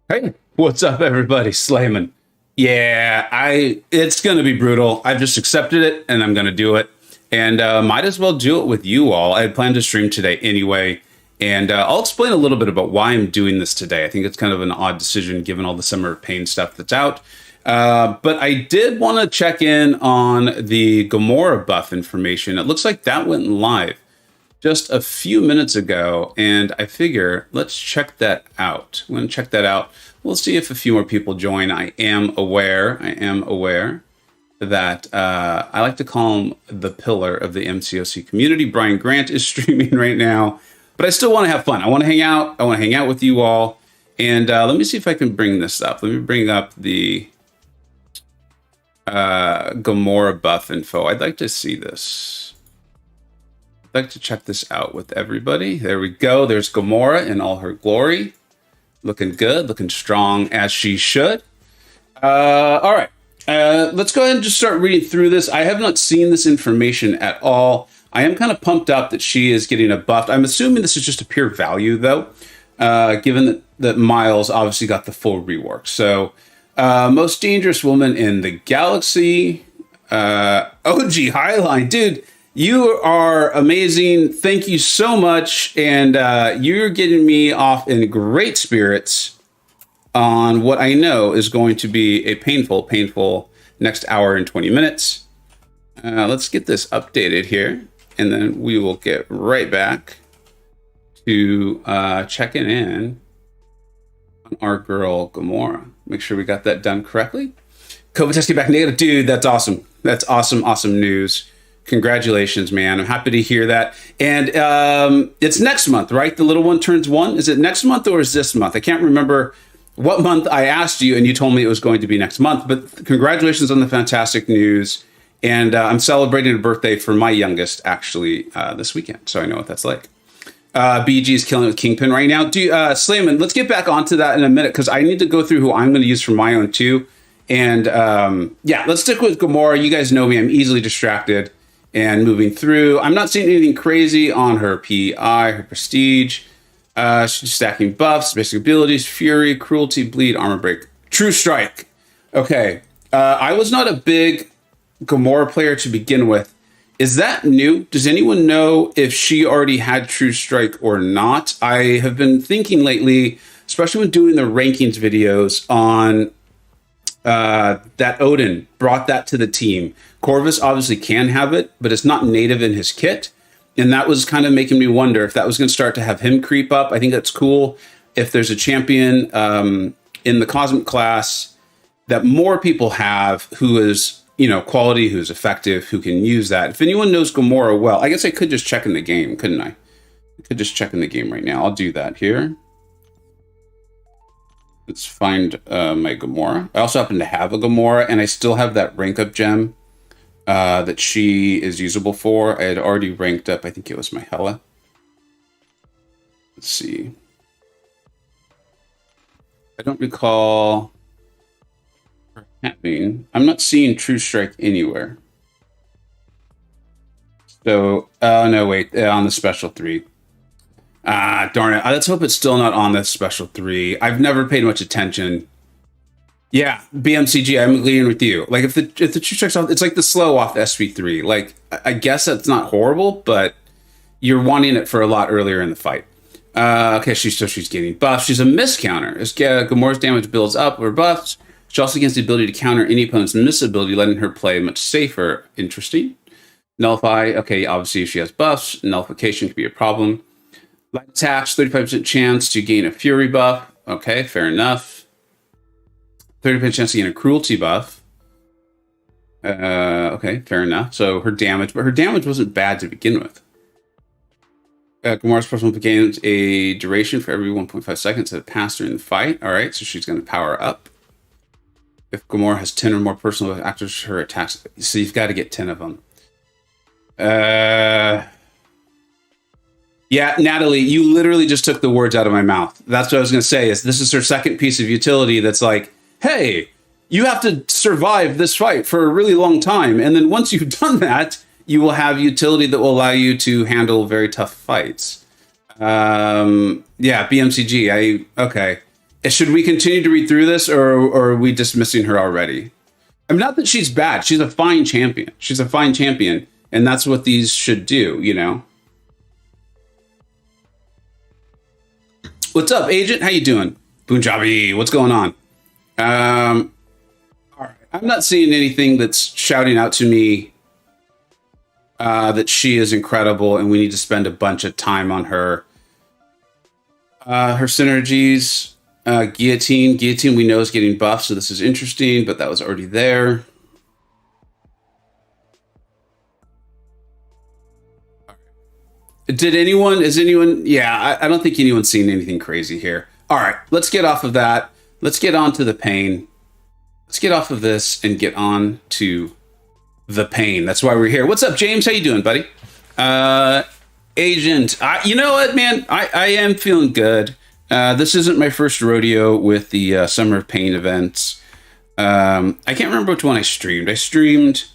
Hey, what's up, everybody? Slayman. Yeah, it's gonna be brutal. I've just accepted it, and I'm gonna do it. And might as well do it with you all. I had planned to stream today anyway, and I'll explain a little bit about why I'm doing this today. I think it's kind of an odd decision given all the Summer of Pain stuff that's out. But I did want to check in on the Gamora buff information. It looks like that went live just a few minutes ago, and I figure let's check that out. I'm going to check that out. We'll see if a few more people join. I am aware that I like to call him the pillar of the MCoC community. Brian Grant is streaming right now, but I still want to have fun. I want to hang out. I want to hang out with you all. And let me see if I can bring this up. Let me bring up the Gamora buff info. I'd like to see this. I'd like to check this out with everybody. There we go. There's Gamora in all her glory. Looking good, looking strong as she should. All right. Let's go ahead and just start reading through this. I have not seen this information at all. I am kind of pumped up that she is getting a buff. I'm assuming this is just a pure value, though, given that Miles obviously got the full rework. So, most dangerous woman in the galaxy. OG Highline. Dude, you are amazing. Thank you so much. And you're getting me off in great spirits on what I know is going to be a painful next hour and 20 minutes. Let's get this updated here, and then we will get right back to checking in on our girl Gamora. Make sure we got that done correctly. COVID test came back negative. Dude, that's awesome. That's awesome news. Congratulations, man. I'm happy to hear that. And it's next month, right? The little one turns 1. Is it next month or is this month? I can't remember what month I asked you, and you told me it was going to be next month. But congratulations on the fantastic news. And I'm celebrating a birthday for my youngest, actually, this weekend. So I know what that's like. BG is killing it with Kingpin right now. Slayman, let's get back onto that in a minute, because I need to go through who I'm going to use for my own, too. And yeah, let's stick with Gamora. You guys know me. I'm easily distracted. And moving through, I'm not seeing anything crazy on her PI, her prestige. She's stacking buffs, basic abilities, fury, cruelty, bleed, armor break, true strike. Okay, I was not a big Gamora player to begin with. Is that new? Does anyone know if she already had true strike or not? I have been thinking lately, especially when doing the rankings videos on that Odin brought that to the team. Corvus obviously can have it, but it's not native in his kit. And that was kind of making me wonder if that was going to start to have him creep up. I think that's cool. If there's a champion in the Cosmic class that more people have who is, quality, who's effective, who can use that. If anyone knows Gamora well, I guess I could just check in the game, couldn't I? I could just check in the game right now. I'll do that here. Let's find my Gamora. I also happen to have a Gamora, and I still have that rank up gem that she is usable for. I had already ranked up, I think it was my Hela. Let's see. I don't recall her having. I'm not seeing True Strike anywhere. So, no, wait, on the special 3. Darn it. Let's hope it's still not on the special 3. I've never paid much attention. Yeah, BMCG, I'm agreeing with you. Like, if the True Strike's off, it's like the slow off the SV3. Like, I guess that's not horrible, but you're wanting it for a lot earlier in the fight. Okay, she's getting buffs. She's a miss counter. As Gamora's damage builds up or buffs, she also gains the ability to counter any opponent's miss ability, letting her play much safer. Interesting. Nullify. Okay, obviously, if she has buffs, nullification could be a problem. Light attacks, 35% chance to gain a fury buff. Okay, fair enough. 30% chance to gain a cruelty buff. Okay, fair enough. So her damage, but her damage wasn't bad to begin with. Gamora's personal gains a duration for every 1.5 seconds that pass during the fight. All right, so she's going to power up. If Gamora has 10 or more personal after her attacks, so you've got to get 10 of them. Yeah, Natalie, you literally just took the words out of my mouth. That's what I was going to say. Is this is her second piece of utility that's like, hey, you have to survive this fight for a really long time. And then once you've done that, you will have utility that will allow you to handle very tough fights. Yeah, BMCG. Okay. Should we continue to read through this, or are we dismissing her already? I mean, not that she's bad. She's a fine champion. She's a fine champion, and that's what these should do, you know? What's up, Agent? How you doing? Punjabi, what's going on? All right. I'm not seeing anything that's shouting out to me that she is incredible and we need to spend a bunch of time on her. Her synergies, Guillotine we know is getting buffed, so this is interesting, but that was already there. Yeah, I don't think anyone's seen anything crazy here. All right, let's get off of that. Let's get on to the pain. Let's get off of this and get on to the pain. That's why we're here. What's up, James? How you doing, buddy? Agent, you know what, man? I am feeling good. This isn't my first rodeo with the Summer of Pain events. I can't remember which one I streamed. I streamed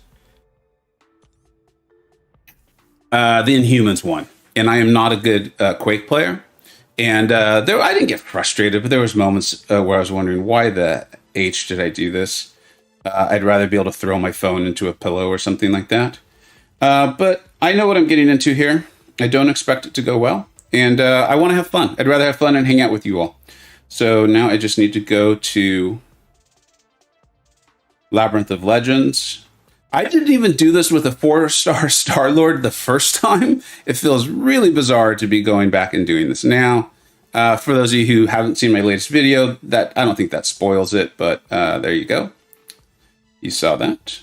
the Inhumans one, and I am not a good Quake player. And I didn't get frustrated, but there was moments where I was wondering, why the H did I do this? I'd rather be able to throw my phone into a pillow or something like that. But I know what I'm getting into here. I don't expect it to go well. And I want to have fun. I'd rather have fun and hang out with you all. So now I just need to go to Labyrinth of Legends. I didn't even do this with a 4-star Star-Lord the first time. It feels really bizarre to be going back and doing this now. For those of you who haven't seen my latest video, that I don't think that spoils it, but there you go. You saw that.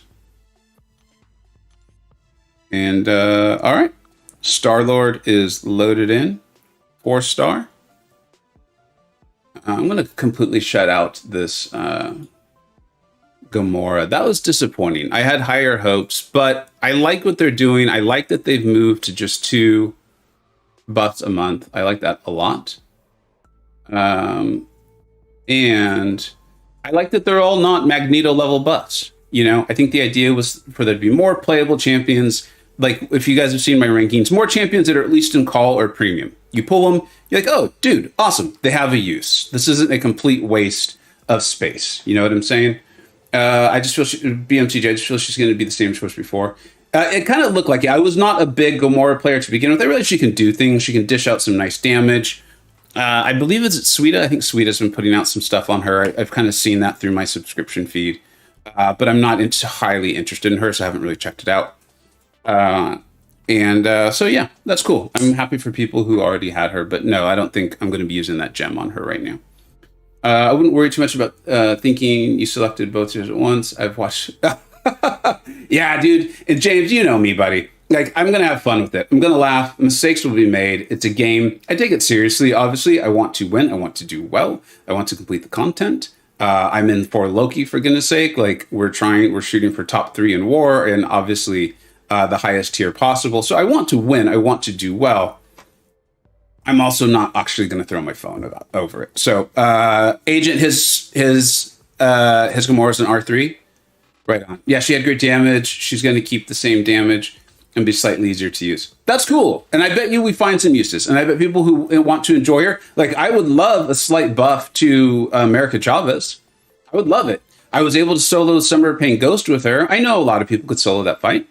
And all right. Star-Lord is loaded in. 4-star. I'm going to completely shut out this Gamora. That was disappointing. I had higher hopes, but I like what they're doing. I like that they've moved to just 2 buffs a month. I like that a lot. And I like that they're all not Magneto level buffs. You know, I think the idea was for there to be more playable champions. Like, if you guys have seen my rankings, more champions that are at least in call or premium. You pull them, you're like, oh, dude, awesome. They have a use. This isn't a complete waste of space. You know what I'm saying? I just feel BMTJ, I just feel she's going to be the same as she was before. It kind of looked like it. I was not a big Gamora player to begin with. I realize she can do things. She can dish out some nice damage. I believe it's Suida. I think Suida's been putting out some stuff on her. I've kind of seen that through my subscription feed. But I'm not highly interested in her, so I haven't really checked it out. So yeah, that's cool. I'm happy for people who already had her, but no, I don't think I'm going to be using that gem on her right now. I wouldn't worry too much about thinking you selected both series at once. I've watched... Yeah, dude. And James, you know me, buddy. Like, I'm going to have fun with it. I'm going to laugh. Mistakes will be made. It's a game. I take it seriously, obviously. I want to win. I want to do well. I want to complete the content. I'm in for Loki, for goodness sake. Like, we're shooting for top 3 in war, and obviously the highest tier possible. So I want to win. I want to do well. I'm also not actually going to throw my phone over it. So, Agent, his Gamora's an R3. Right on. Yeah, she had great damage. She's going to keep the same damage and be slightly easier to use. That's cool. And I bet you we find some uses. And I bet people who want to enjoy her, like, I would love a slight buff to America Chavez. I would love it. I was able to solo Summer of Pain Ghost with her. I know a lot of people could solo that fight.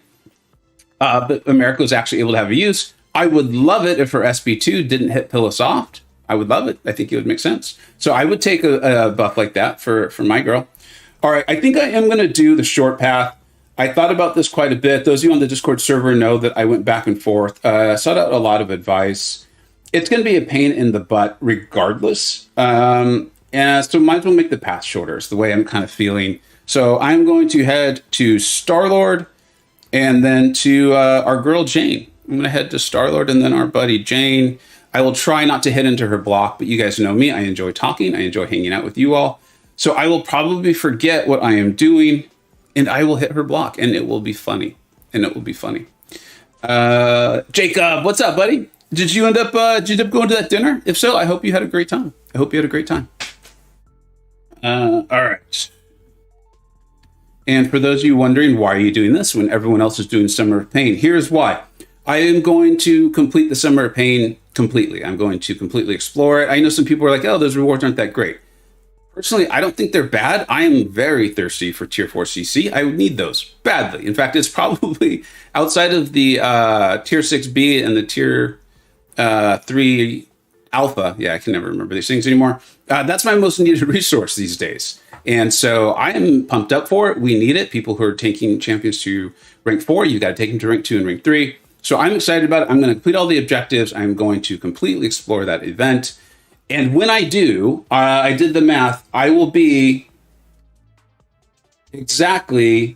But America was actually able to have a use. I would love it if her SB2 didn't hit Pillow Soft. I would love it. I think it would make sense. So I would take a buff like that for my girl. All right, I think I am going to do the short path. I thought about this quite a bit. Those of you on the Discord server know that I went back and forth. Sought out a lot of advice. It's going to be a pain in the butt regardless. And so might as well make the path shorter. It's the way I'm kind of feeling. So I'm going to head to Star-Lord and then to our girl Jane. I'm going to head to Star-Lord and then our buddy Jane. I will try not to hit into her block, but you guys know me. I enjoy talking. I enjoy hanging out with you all. So I will probably forget what I am doing, and I will hit her block, and it will be funny. Jacob, what's up, buddy? Did you end up going to that dinner? If so, I hope you had a great time. All right. And for those of you wondering, why are you doing this when everyone else is doing Summer of Pain? Here's why. I am going to complete the Summer of Pain completely. I'm going to completely explore it. I know some people are like, oh, those rewards aren't that great. Personally, I don't think they're bad. I am very thirsty for tier 4 CC. I would need those badly. In fact, it's probably outside of the tier 6B and the tier 3 alpha. Yeah, I can never remember these things anymore. That's my most needed resource these days. And so I am pumped up for it. We need it. People who are taking champions to rank 4, you got to take them to rank 2 and rank 3. So I'm excited about it. I'm going to complete all the objectives. I'm going to completely explore that event. And when I do, I did the math, I will be exactly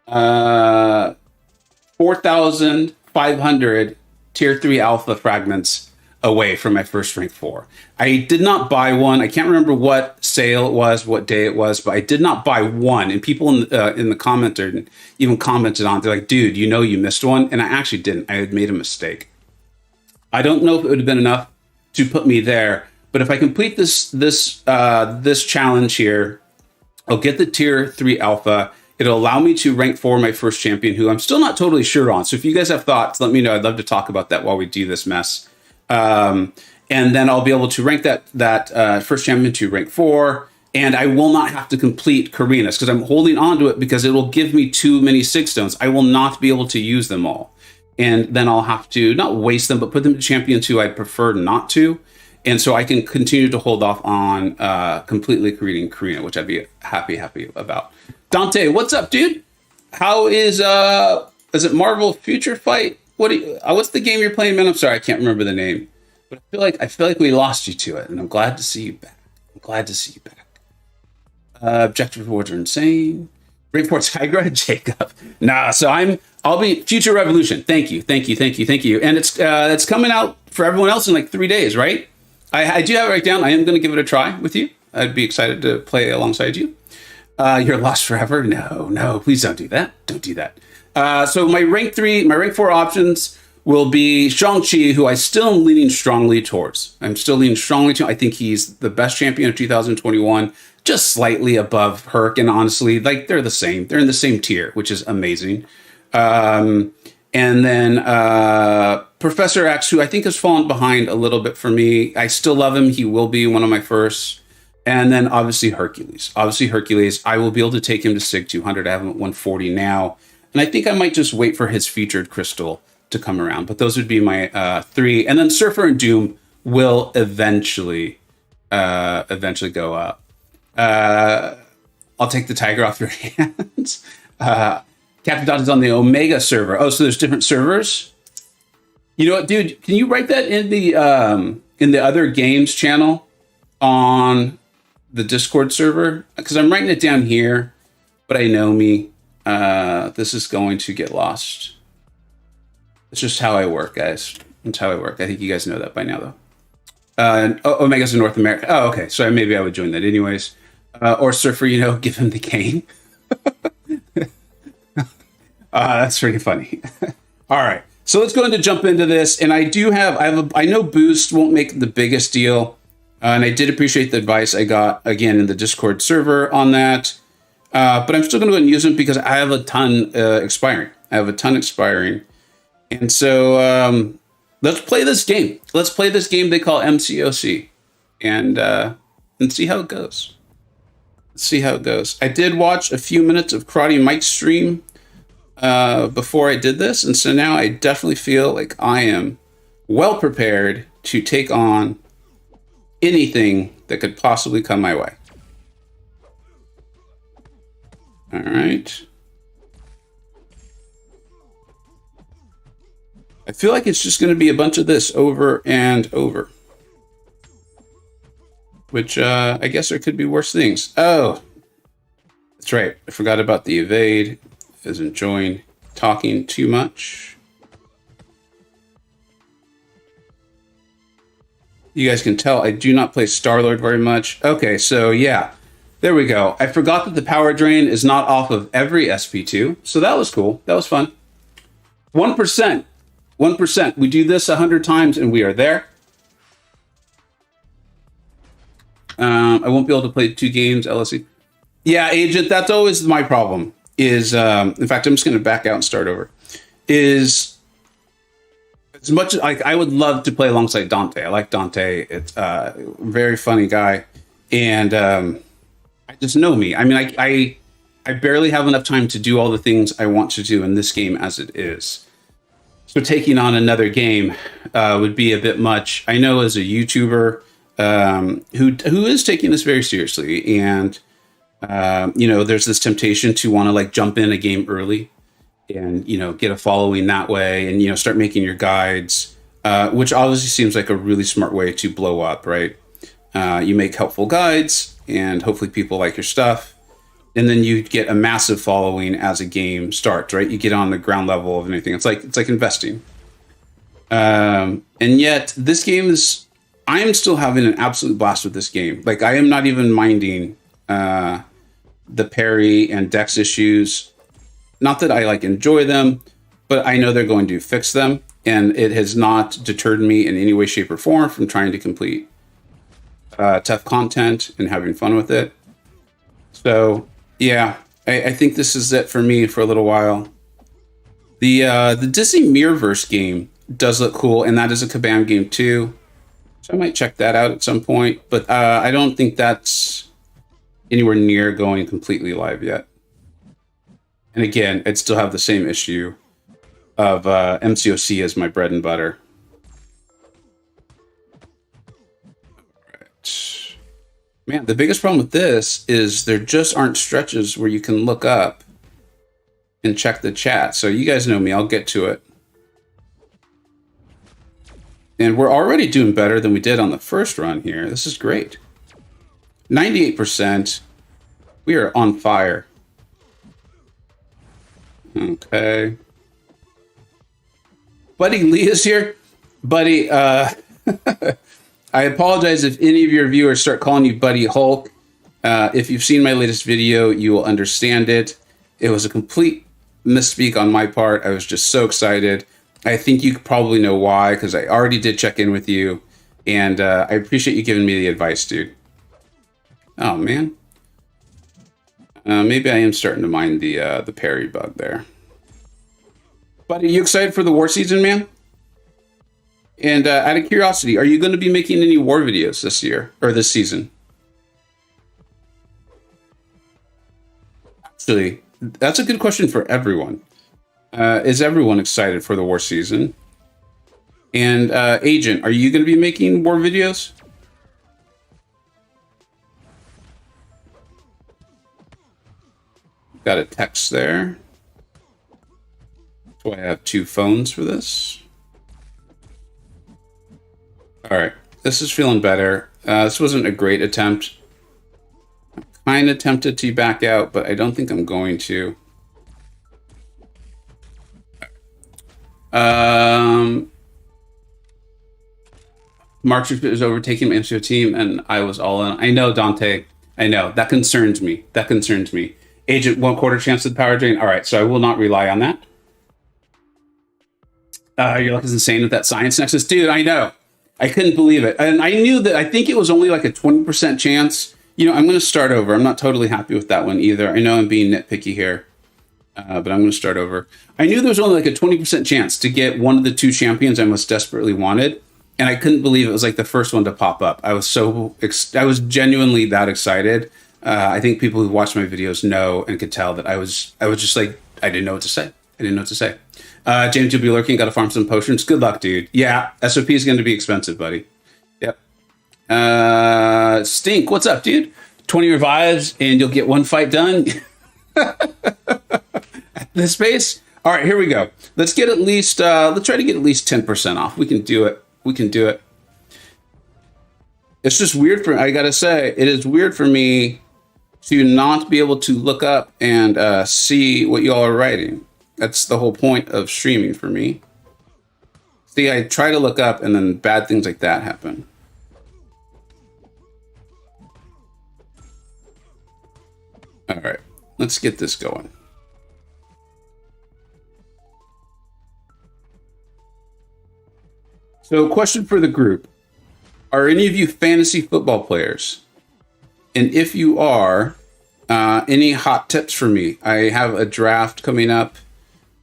4,500 tier 3 alpha fragments away from my first rank 4. I did not buy one. I can't remember what sale it was, what day it was, but I did not buy one. And people in the commenter even commented on it. They're like, dude, you know you missed one. And I actually didn't. I had made a mistake. I don't know if it would have been enough to put me there. But if I complete this challenge here, I'll get the tier 3 alpha. It'll allow me to rank 4 my first champion, who I'm still not totally sure on. So if you guys have thoughts, let me know. I'd love to talk about that while we do this mess. And then I'll be able to rank that first champion to rank 4. And I will not have to complete Carina's because I'm holding on to it because it will give me too many 6 stones. I will not be able to use them all. And then I'll have to not waste them, but put them to champions who I prefer not to. And so I can continue to hold off on completely creating Carina, which I'd be happy about. Dante, what's up, dude? How is it Marvel Future Fight? What's the game you're playing, man? I'm sorry, I can't remember the name. But I feel like we lost you to it, and I'm glad to see you back. Objective rewards are insane. Rank 4 Tigra, Jacob. Nah, so I'll be Future Revolution. Thank you. And it's coming out for everyone else in like 3 days, right? I do have it right down. I am going to give it a try with you. I'd be excited to play alongside you. You're lost forever. No, please don't do that. Don't do that. So my rank 4 options will be Shang-Chi, who I still am leaning strongly towards. I think he's the best champion of 2021, just slightly above Herc. And honestly, like they're the same. They're in the same tier, which is amazing. And then Professor X, who I think has fallen behind a little bit for me. I still love him. He will be one of my first. And then obviously Hercules. I will be able to take him to Sig 200. I have him at 140 now. And I think I might just wait for his featured crystal to come around. But those would be my 3. And then Surfer and Doom will eventually go up. I'll take the tiger off your hands. Captain Dot is on the Omega server. Oh, so there's different servers? You know what, dude? Can you write that in the other games channel on the Discord server? Because I'm writing it down here, but I know me. This is going to get lost. It's just how I work, guys. It's how I work. I think you guys know that by now, though. Omega's in North America. Oh, okay. So maybe I would join that anyways. Or Surfer, give him the cane. That's pretty funny. All right. So let's go into jump into this. And I know Boost won't make the biggest deal. And I did appreciate the advice I got, again, in the Discord server on that. But I'm still going to go ahead and use them because I have a ton expiring. And so let's play this game. They call MCoC. And see how it goes. I did watch a few minutes of Karate Mike's stream before I did this. And so now I definitely feel like I am well prepared to take on anything that could possibly come my way. All right. I feel like it's just going to be a bunch of this over and over. Which, I guess there could be worse things. Oh, that's right. I forgot about the evade. Is enjoying talking too much. You guys can tell I do not play Star-Lord very much. Okay, so yeah. There we go. I forgot that the power drain is not off of every SP2. So that was cool. That was fun. 1%. 1%. We do this 100 times and we are there. I won't be able to play 2 games, LSE. Yeah, Agent, that's always my problem. In fact, I'm just going to back out and start over. As much as I would love to play alongside Dante. I like Dante. It's a very funny guy. And just know me. I mean, I barely have enough time to do all the things I want to do in this game as it is. So taking on another game would be a bit much. I know as a YouTuber who is taking this very seriously, and you know, there's this temptation to want to like jump in a game early and, you know, get a following that way, and, you know, start making your guides, which obviously seems like a really smart way to blow up, right? You make helpful guides, and hopefully people like your stuff, and then you get a massive following as a game starts, right? You get on the ground level of anything. It's like investing. And yet this game is, I am still having an absolute blast with this game. Like, I am not even minding the parry and dex issues. Not that I like enjoy them, but I know they're going to fix them, and it has not deterred me in any way, shape, or form from trying to complete tough content and having fun with it. So yeah, I think this is it for me for a little while. The Disney Mirrorverse game does look cool, and that is a Kabam game too. So I might check that out at some point, but I don't think that's anywhere near going completely live yet. And again, I'd still have the same issue of MCoC as my bread and butter. Right. Man, the biggest problem with this is there just aren't stretches where you can look up and check the chat. So you guys know me, I'll get to it. And we're already doing better than we did on the first run here. This is great. 98%. We are on fire. Okay. Buddy Lee is here. Buddy, I apologize if any of your viewers start calling you Buddy Hulk. If you've seen my latest video, you will understand it. It was a complete misspeak on my part. I was just so excited. I think you probably know why, because I already did check in with you, and I appreciate you giving me the advice, dude. Oh, man. Maybe I am starting to mind the parry bug there. Buddy, you excited for the war season, man? And out of curiosity, are you going to be making any war videos this year or this season? Actually, that's a good question for everyone. Is everyone excited for the war season? And Agent, are you going to be making war videos? Got a text there. That's why I have two phones for this. All right, this is feeling better. This wasn't a great attempt. I'm kind of tempted to back out, but I don't think I'm going to. Mark is overtaking my MCO team, and I was all in. I know, Dante. I know. That concerns me. That concerns me. Agent, 1/4 chance of the power drain. All right, so I will not rely on that. Your luck is insane with that science nexus. Dude, I know. I couldn't believe it. And I knew that, I think it was only like a 20% chance. You know, I'm going to start over. I'm not totally happy with that one either. I know I'm being nitpicky here, but I'm going to start over. I knew there was only like a 20% chance to get one of the two champions I most desperately wanted. And I couldn't believe it was like the first one to pop up. I was I was genuinely that excited. I think people who watch my videos know and could tell that I was just like, I didn't know what to say. I didn't know what to say. James, you'll be lurking. Got to farm some potions. Good luck, dude. Yeah, SOP is going to be expensive, buddy. Yep. Stink, what's up, dude? 20 revives and you'll get one fight done. At this pace? All right, here we go. Let's get at least, let's try to get at least 10% off. We can do it. We can do it. It's just weird for, I got to say, it is weird for me to not be able to look up and see what y'all are writing. That's the whole point of streaming for me. See, I try to look up and then bad things like that happen. All right, let's get this going. So, question for the group. Are any of you fantasy football players? And if you are, any hot tips for me? I have a draft coming up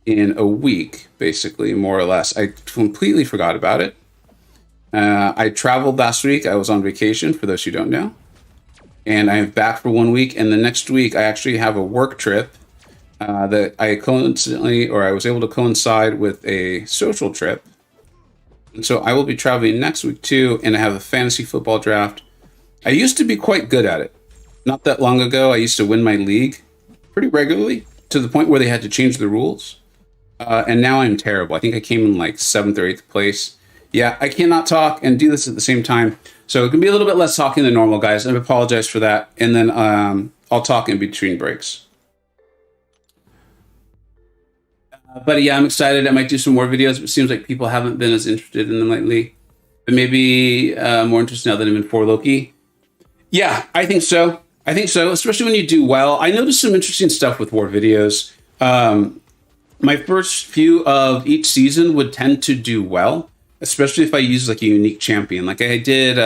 in a week, basically, more or less. I completely forgot about it. I traveled last week. I was on vacation, for those who don't know. and I'm back for 1 week. And the next week, I actually have a work trip that I was able to coincide with a social trip. And so I will be traveling next week too, and I have a fantasy football draft. I used to be quite good at it. Not that long ago, I used to win my league pretty regularly to the point where they had to change the rules. And now I'm terrible. I think I came in like 7th or 8th place. Yeah, I cannot talk and do this at the same time. So it can be a little bit less talking than normal, guys. I apologize for that. And then I'll talk in between breaks. But yeah, I'm excited. I might do some more videos. It seems like people haven't been as interested in them lately. But maybe more interested now that I'm in 4 Loki. Yeah, I think so. I think so, especially when you do well. I noticed some interesting stuff with war videos. My first few of each season would tend to do well, especially if I use like a unique champion. Like I did,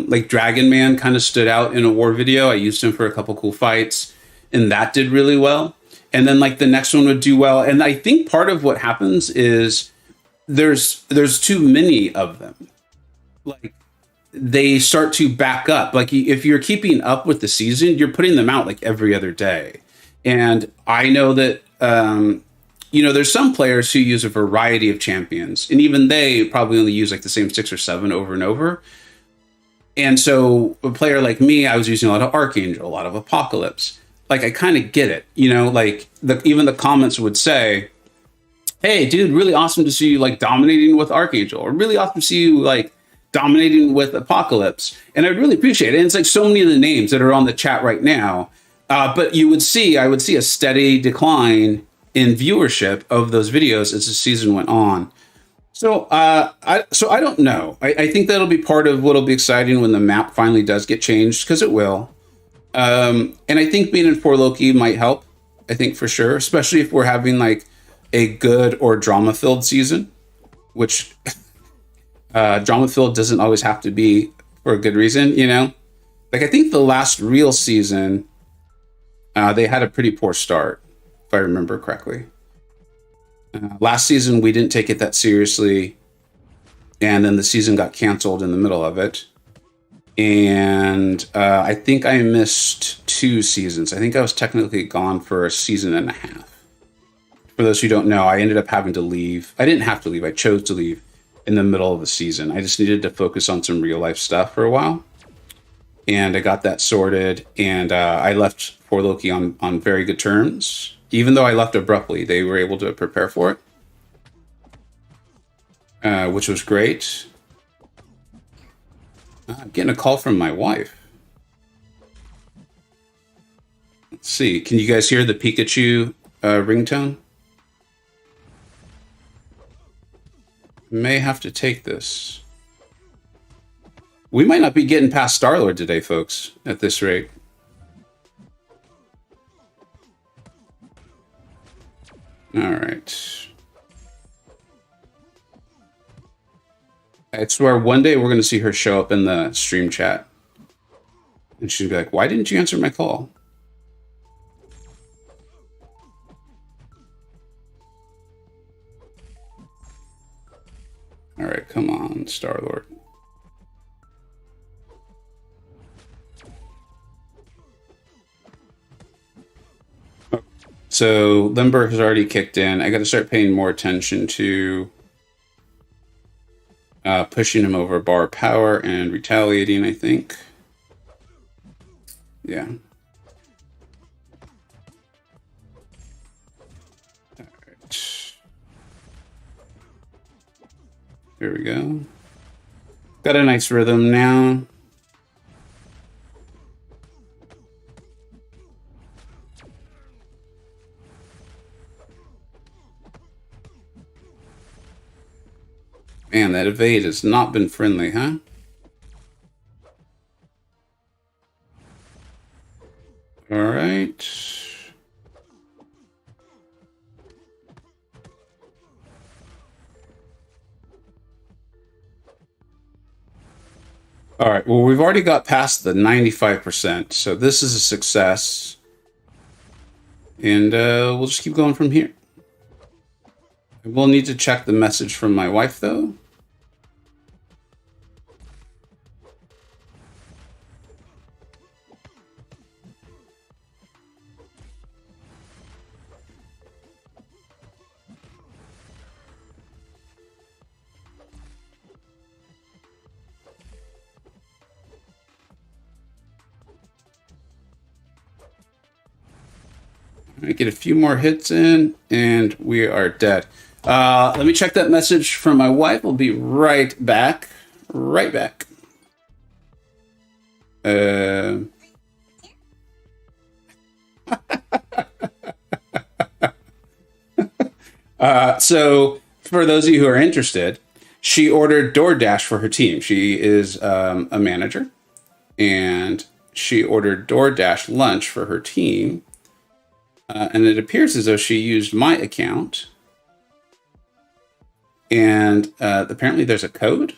like Dragon Man kind of stood out in a war video. I used him for a couple cool fights, and that did really well. And then like the next one would do well. And I think part of what happens is there's too many of them. Like they start to back up. Like if you're keeping up with the season, you're putting them out like every other day. And I know that, there's some players who use a variety of champions, and even they probably only use like the same 6 or 7 over and over. And so a player like me, I was using a lot of Archangel, a lot of Apocalypse. Like I kind of get it, like even the comments would say, hey dude, really awesome to see you like dominating with Archangel, or really awesome to see you like dominating with Apocalypse. And I really appreciate it. And it's like so many of the names that are on the chat right now. But I would see a steady decline in viewership of those videos as the season went on. So I don't know. I think that'll be part of what'll be exciting when the map finally does get changed, because it will. And I think being in 4 Loki might help. I think for sure, especially if we're having like a good or drama-filled season, which drama-filled doesn't always have to be for a good reason, Like I think the last real season, they had a pretty poor start, if I remember correctly. Last season, we didn't take it that seriously, and then the season got canceled in the middle of it. And I think I missed 2 seasons. I think I was technically gone for a season and a half. For those who don't know, I ended up having to leave. I didn't have to leave. I chose to leave in the middle of the season. I just needed to focus on some real life stuff for a while. And I got that sorted. And I left 4 Loki on very good terms. Even though I left abruptly, they were able to prepare for it, which was great. I'm getting a call from my wife. Let's see. Can you guys hear the Pikachu ringtone? May have to take this. We might not be getting past Star-Lord today, folks, at this rate. All right. I swear one day we're going to see her show up in the stream chat. And she'll be like, why didn't you answer my call? All right, come on, Star-Lord. So Limber has already kicked in. I got to start paying more attention to pushing him over bar power and retaliating, I think. Yeah. All right. There we go. Got a nice rhythm now. Man, that evade has not been friendly, huh? All right. All right, well, we've already got past the 95%, so this is a success. And we'll just keep going from here. We'll need to check the message from my wife, though. Get a few more hits in, and we are dead. Let me check that message from my wife. We'll be right back. Right back. So, for those of you who are interested, she ordered DoorDash for her team. She is a manager, and she ordered DoorDash lunch for her team. And it appears as though she used my account. And apparently there's a code.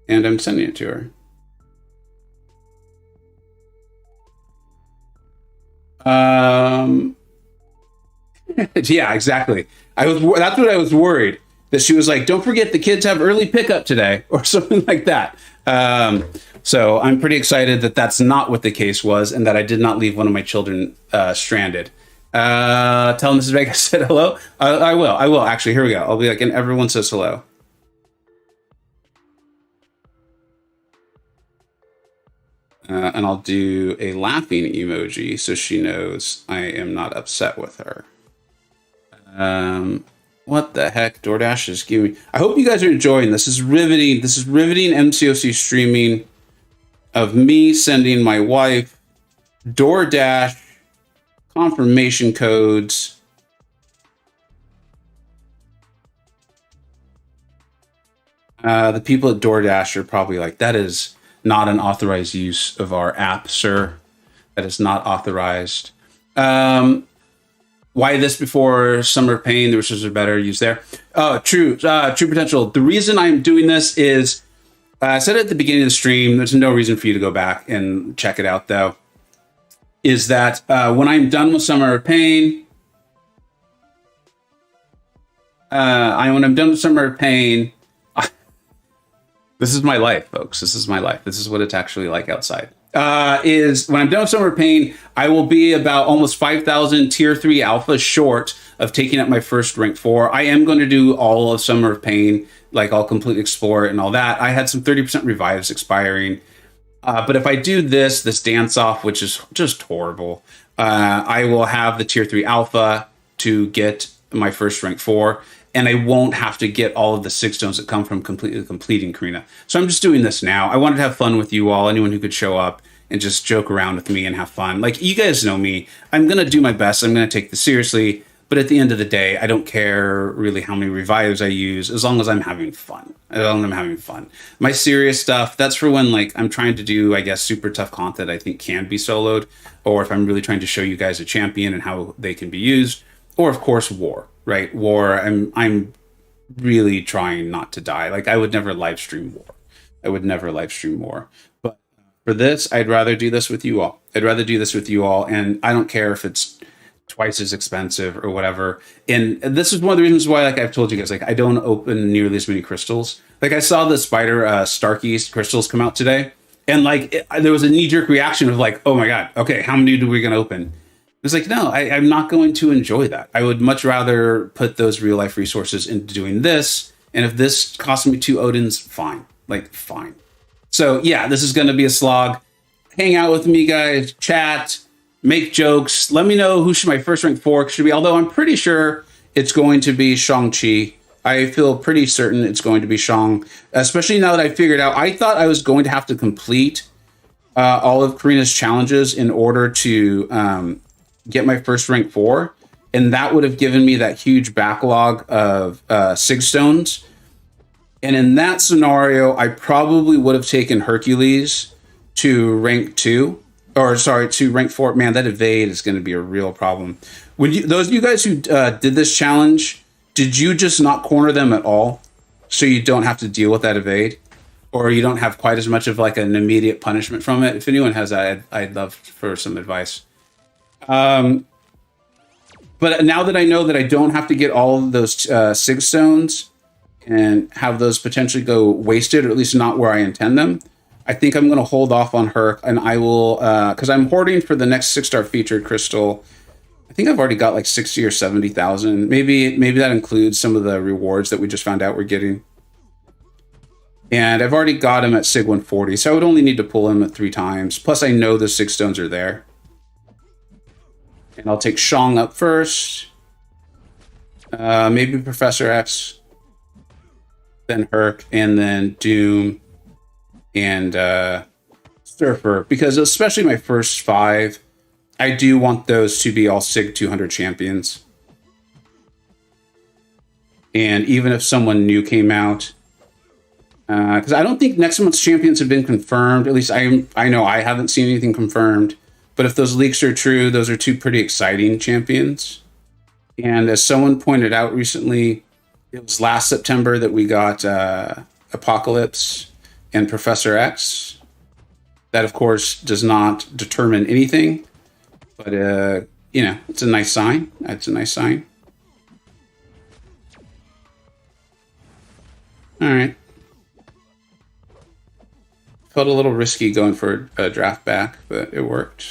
And I'm sending it to her. Yeah, exactly. That's what I was worried. That she was like, don't forget the kids have early pickup today, or something like that. So I'm pretty excited that that's not what the case was, and that I did not leave one of my children stranded. Tell Mrs. Vega I said hello. I will. Actually, here we go. I'll be like, and everyone says hello. And I'll do a laughing emoji so she knows I am not upset with her. What the heck? DoorDash is giving me... I hope you guys are enjoying this. This is riveting. This is riveting MCoC streaming of me sending my wife DoorDash confirmation codes. The people at DoorDash are probably like, that is not an authorized use of our app, sir. That is not authorized. Why this before Summer of Pain? The wishes are better used there. Oh, true potential. The reason I'm doing this is, I said it at the beginning of the stream, there's no reason for you to go back and check it out, though, is that when I'm done with Summer of Pain, this is my life, folks. This is my life. This is what it's actually like outside. Is when I'm done with Summer of Pain, I will be about almost 5,000 tier 3 alpha short of taking up my first rank 4. I am going to do all of Summer of Pain, like I'll completely explore it and all that. I had some 30% revives expiring. But if I do this dance off, which is just horrible, I will have the tier 3 alpha to get my first rank 4. And I won't have to get all of the 6 stones that come from completing Carina. So I'm just doing this now. I wanted to have fun with you all, anyone who could show up and just joke around with me and have fun. Like, you guys know me. I'm going to do my best. I'm going to take this seriously. But at the end of the day, I don't care really how many revives I use, as long as I'm having fun. My serious stuff, that's for when, like, I'm trying to do, I guess, super tough content I think can be soloed. Or if I'm really trying to show you guys a champion and how they can be used. Or, of course, war. Right, war. I'm really trying not to die. Like, I would never live stream war. But for this, I'd rather do this with you all. And I don't care if it's twice as expensive or whatever. And this is one of the reasons why, like I've told you guys, like I don't open nearly as many crystals. Like, I saw the Spider Starkey's crystals come out today, and like there was a knee-jerk reaction of like, oh my god, okay, how many do we gonna open? It's like, no, I'm not going to enjoy that. I would much rather put those real life resources into doing this. And if this costs me 2 Odins, fine. Like, fine. So yeah, this is going to be a slog. Hang out with me, guys. Chat. Make jokes. Let me know who should my first rank 4 should be. Although I'm pretty sure it's going to be Shang-Chi. I feel pretty certain it's going to be Shang. Especially now that I figured out. I thought I was going to have to complete all of Carina's challenges in order to... get my first rank 4, and that would have given me that huge backlog of 6 stones. And in that scenario, I probably would have taken Hercules to rank 2, or sorry, to rank 4. Man, that evade is going to be a real problem. Those of you guys who did this challenge, did you just not corner them at all, so you don't have to deal with that evade, or you don't have quite as much of like an immediate punishment from it? If anyone has that, I'd love for some advice. But now that I know that I don't have to get all of those 6 stones and have those potentially go wasted, or at least not where I intend them, I think I'm going to hold off on her, and I will, because I'm hoarding for the next 6-star featured crystal. I think I've already got like 60 or 70,000. Maybe that includes some of the rewards that we just found out we're getting. And I've already got him at Sig 140, so I would only need to pull him at 3 times. Plus, I know the 6 stones are there. And I'll take Shang up first. Maybe Professor X. Then Herc, and then Doom, and Surfer. Because especially my first 5, I do want those to be all Sig 200 champions. And even if someone new came out, because I don't think next month's champions have been confirmed. At least I know I haven't seen anything confirmed. But if those leaks are true, those are 2 pretty exciting champions. And as someone pointed out recently, it was last September that we got Apocalypse and Professor X. That, of course, does not determine anything. But, you know, it's a nice sign. It's a nice sign. All right. Felt a little risky going for a draft back, but it worked.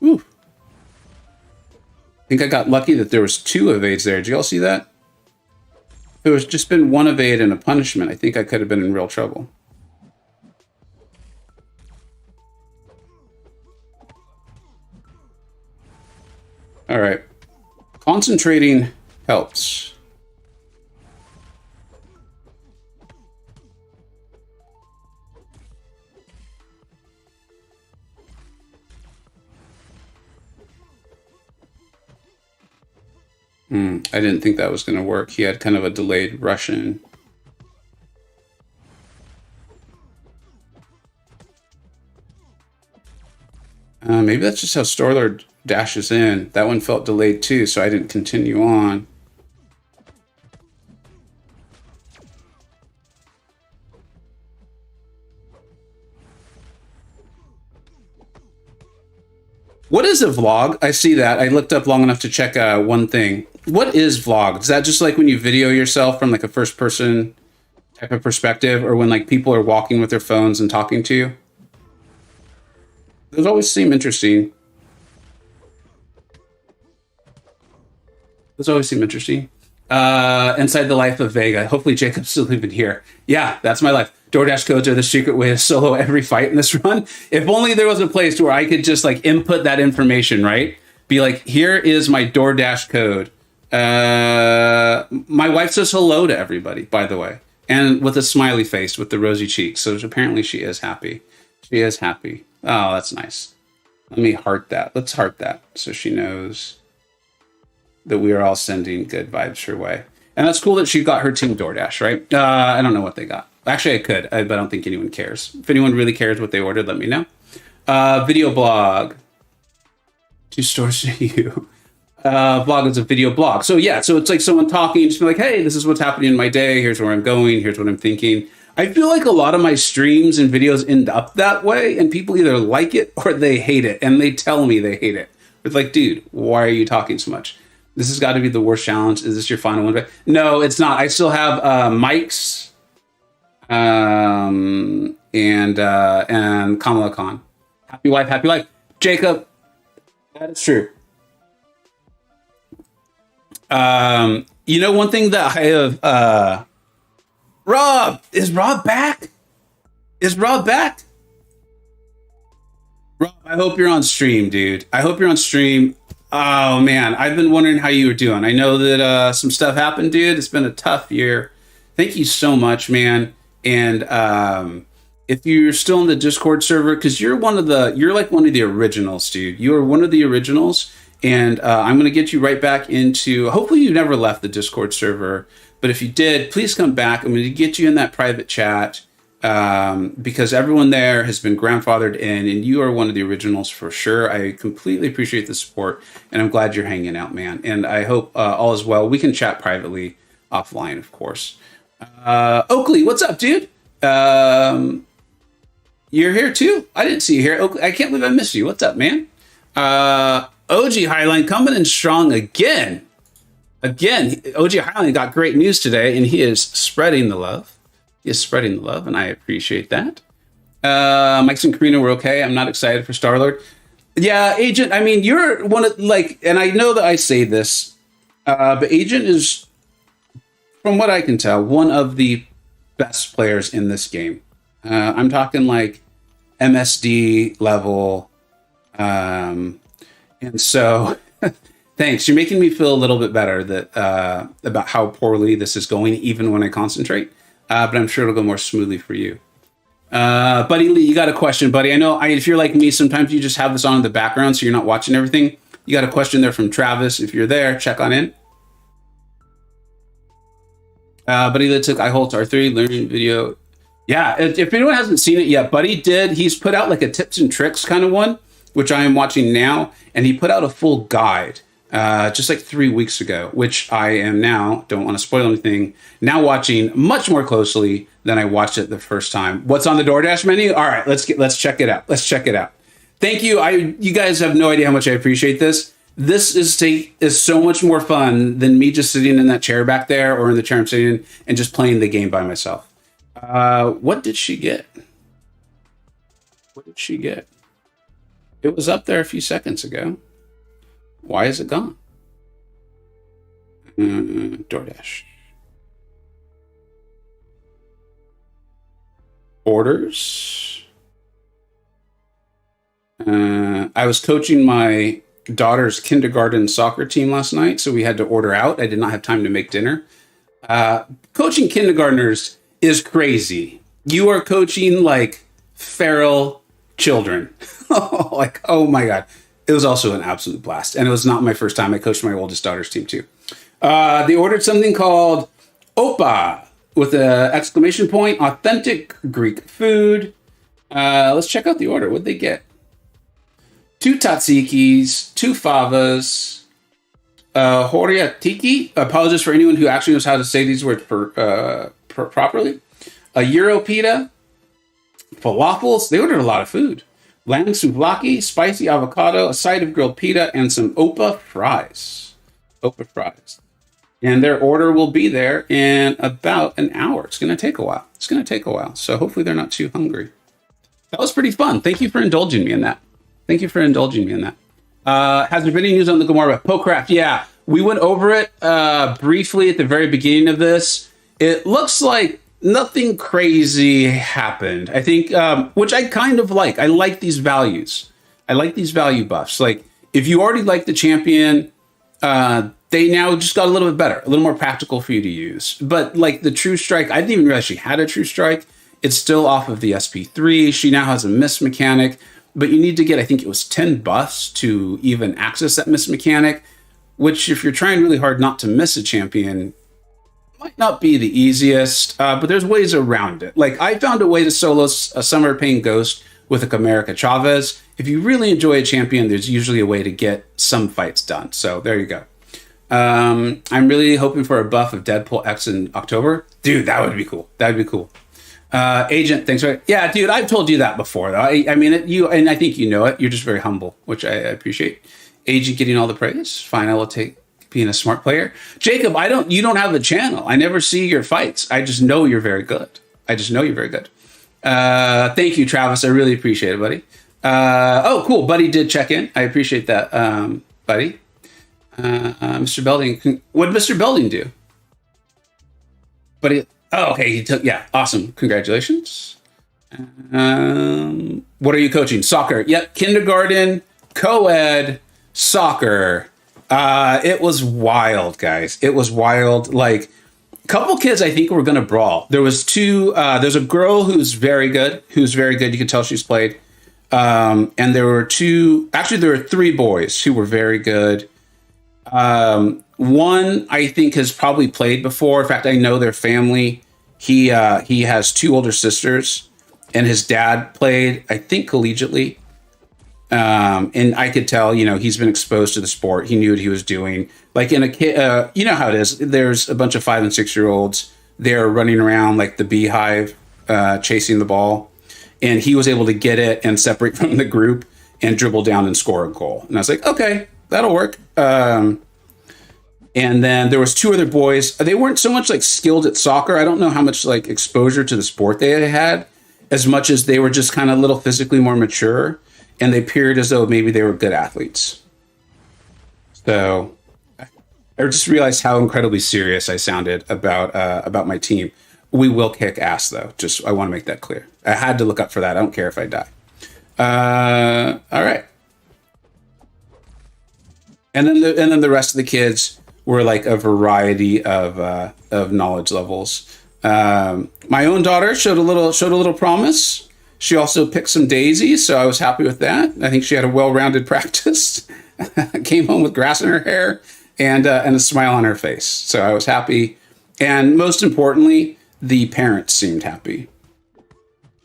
Ooh. I think I got lucky that there was 2 evades there. Did you all see that? If it was just been 1 evade and a punishment, I think I could have been in real trouble. All right. Concentrating helps. I didn't think that was going to work. He had kind of a delayed rush in. Maybe that's just how Starlord dashes in. That one felt delayed too, so I didn't continue on. What is a vlog? I see that. I looked up long enough to check one thing. What is vlog? Is that just like when you video yourself from like a first person type of perspective, or when like people are walking with their phones and talking to you? Those always seem interesting. Those always seem interesting. Inside the life of Vega. Hopefully Jacob's still even here. Yeah, that's my life. DoorDash codes are the secret way to solo every fight in this run. If only there was a place where I could just like input that information, right? Be like, here is my DoorDash code. My wife says hello to everybody, by the way. And with a smiley face with the rosy cheeks. So apparently she is happy. She is happy. Oh, that's nice. Let me heart that. Let's heart that so she knows that we are all sending good vibes her way. And that's cool that she got her team DoorDash, right? I don't know what they got. Actually, I could, but I don't think anyone cares. If anyone really cares what they ordered, let me know. Video blog. 2 stores to you. Blog is a video blog. So yeah, so it's like someone talking, just be like, hey, this is what's happening in my day. Here's where I'm going. Here's what I'm thinking. I feel like a lot of my streams and videos end up that way, and people either like it or they hate it, and they tell me they hate it. It's like, dude, why are you talking so much? This has got to be the worst challenge. Is this your final one? No, it's not. I still have mics and Kamala Khan. Happy wife, happy life. Jacob, that is true. You know, one thing that I have... Rob! Is Rob back? Is Rob back? Rob, I hope you're on stream, dude. I hope you're on stream. Oh, man. I've been wondering how you were doing. I know that some stuff happened, dude. It's been a tough year. Thank you so much, man. And if you're still in the Discord server, because you're like one of the originals, dude. You are one of the originals. And I'm going to get you right back into... Hopefully you never left the Discord server. But if you did, please come back. I'm going to get you in that private chat because everyone there has been grandfathered in, and you are one of the originals for sure. I completely appreciate the support, and I'm glad you're hanging out, man. And I hope all is well. We can chat privately offline, of course. Oakley, what's up, dude? You're here too? I didn't see you here. Oakley, I can't believe I missed you. What's up, man? OG Highline coming in strong again. Again, OG Highland got great news today, and he is spreading the love. He is spreading the love, and I appreciate that. Mike's and Carina were okay. I'm not excited for Star-Lord. Yeah, Agent. I mean, you're one of like, and I know that I say this, but Agent is, from what I can tell, one of the best players in this game. I'm talking like MSD level, and so thanks. You're making me feel a little bit better that about how poorly this is going, even when I concentrate. But I'm sure it'll go more smoothly for you. Buddy Lee, you got a question, buddy? I know if you're like me, sometimes you just have this on in the background, so you're not watching everything. You got a question there from Travis. If you're there, check on in. Buddy Lee took I Hold R3 learning video. Yeah, if anyone hasn't seen it yet, Buddy did. He's put out like a tips and tricks kind of one, which I am watching now, and he put out a full guide just like 3 weeks ago, which I am now, don't want to spoil anything, now watching much more closely than I watched it the first time. What's on the DoorDash menu? All right, let's check it out. Let's check it out. Thank you. You guys have no idea how much I appreciate this. This is so much more fun than me just sitting in that chair back there or in the chair I'm sitting in and just playing the game by myself. What did she get? What did she get? It was up there a few seconds ago. Why is it gone? DoorDash. Orders. I was coaching my daughter's kindergarten soccer team last night, so we had to order out. I did not have time to make dinner. Coaching kindergartners is crazy. You are coaching like feral children. Like, oh my God. It was also an absolute blast. And it was not my first time. I coached my oldest daughter's team too. They ordered something called Opa with an exclamation point, authentic Greek food. Let's check out the order. What'd they get? 2 tatsikis, 2 favas, horiatiki. Apologies for anyone who actually knows how to say these words properly. A Euro pita, falafels. They ordered a lot of food. Lamb souvlaki, spicy avocado, a side of grilled pita, and some Opa fries. Opa fries. And their order will be there in about an hour. It's going to take a while. It's going to take a while. So hopefully they're not too hungry. That was pretty fun. Thank you for indulging me in that. Thank you for indulging me in that. Has there been any news on the Gamora? Pocraft, yeah. We went over it briefly at the very beginning of this. It looks like nothing crazy happened. I think, which I kind of like. I like these values. I like these value buffs. Like, if you already like the champion, they now just got a little bit better, a little more practical for you to use. But like the True Strike, I didn't even realize she had a True Strike. It's still off of the SP3. She now has a miss mechanic, but you need to get, I think it was 10 buffs to even access that miss mechanic, which if you're trying really hard not to miss a champion, might not be the easiest, but there's ways around it. Like, I found a way to solo a Summer Pain Ghost with a America Chavez. If you really enjoy a champion, there's usually a way to get some fights done. So there you go. I'm really hoping for a buff of Deadpool X in October. Dude, that would be cool. That would be cool. Agent, thanks for yeah, dude. I've told you that before, though. I mean, you and I think you know it. You're just very humble, which I appreciate. Agent getting all the praise. Fine, I will take being a smart player. Jacob, you don't have the channel. I never see your fights. I just know you're very good. I just know you're very good. Thank you, Travis. I really appreciate it, buddy. Oh, cool. Buddy did check in. I appreciate that, buddy. Mr. Belding. What did Mr. Belding do? Buddy. Oh, okay. He took, yeah. Awesome. Congratulations. What are you coaching? Soccer. Yep. Kindergarten, co-ed, soccer. It was wild, guys. It was wild. Like, a couple kids, I think, were going to brawl. There was two. There's a girl who's very good. You can tell she's played. And there were two. Actually, there were 3 boys who were very good. One, I think, has probably played before. In fact, I know their family. He has 2 older sisters, and his dad played, I think, collegiately. And I could tell, he's been exposed to the sport. He knew what he was doing. Like in a kid, you know how it is. There's a bunch of 5 and 6 year olds. They're running around like the beehive, chasing the ball. And he was able to get it and separate from the group and dribble down and score a goal. And I was like, okay, that'll work. And then there was 2 other boys. They weren't so much like skilled at soccer. I don't know how much like exposure to the sport they had as much as they were just kind of a little physically more mature. and they appeared as though maybe they were good athletes. So I just realized how incredibly serious I sounded about my team. We will kick ass, though. Just I want to make that clear. I had to look up for that. I don't care if I die. All right. And then the rest of the kids were like a variety of knowledge levels. My own daughter showed a little promise. She also picked some daisies, so I was happy with that. I think she had a well-rounded practice. Came home with grass in her hair and a smile on her face, so I was happy. And most importantly, the parents seemed happy.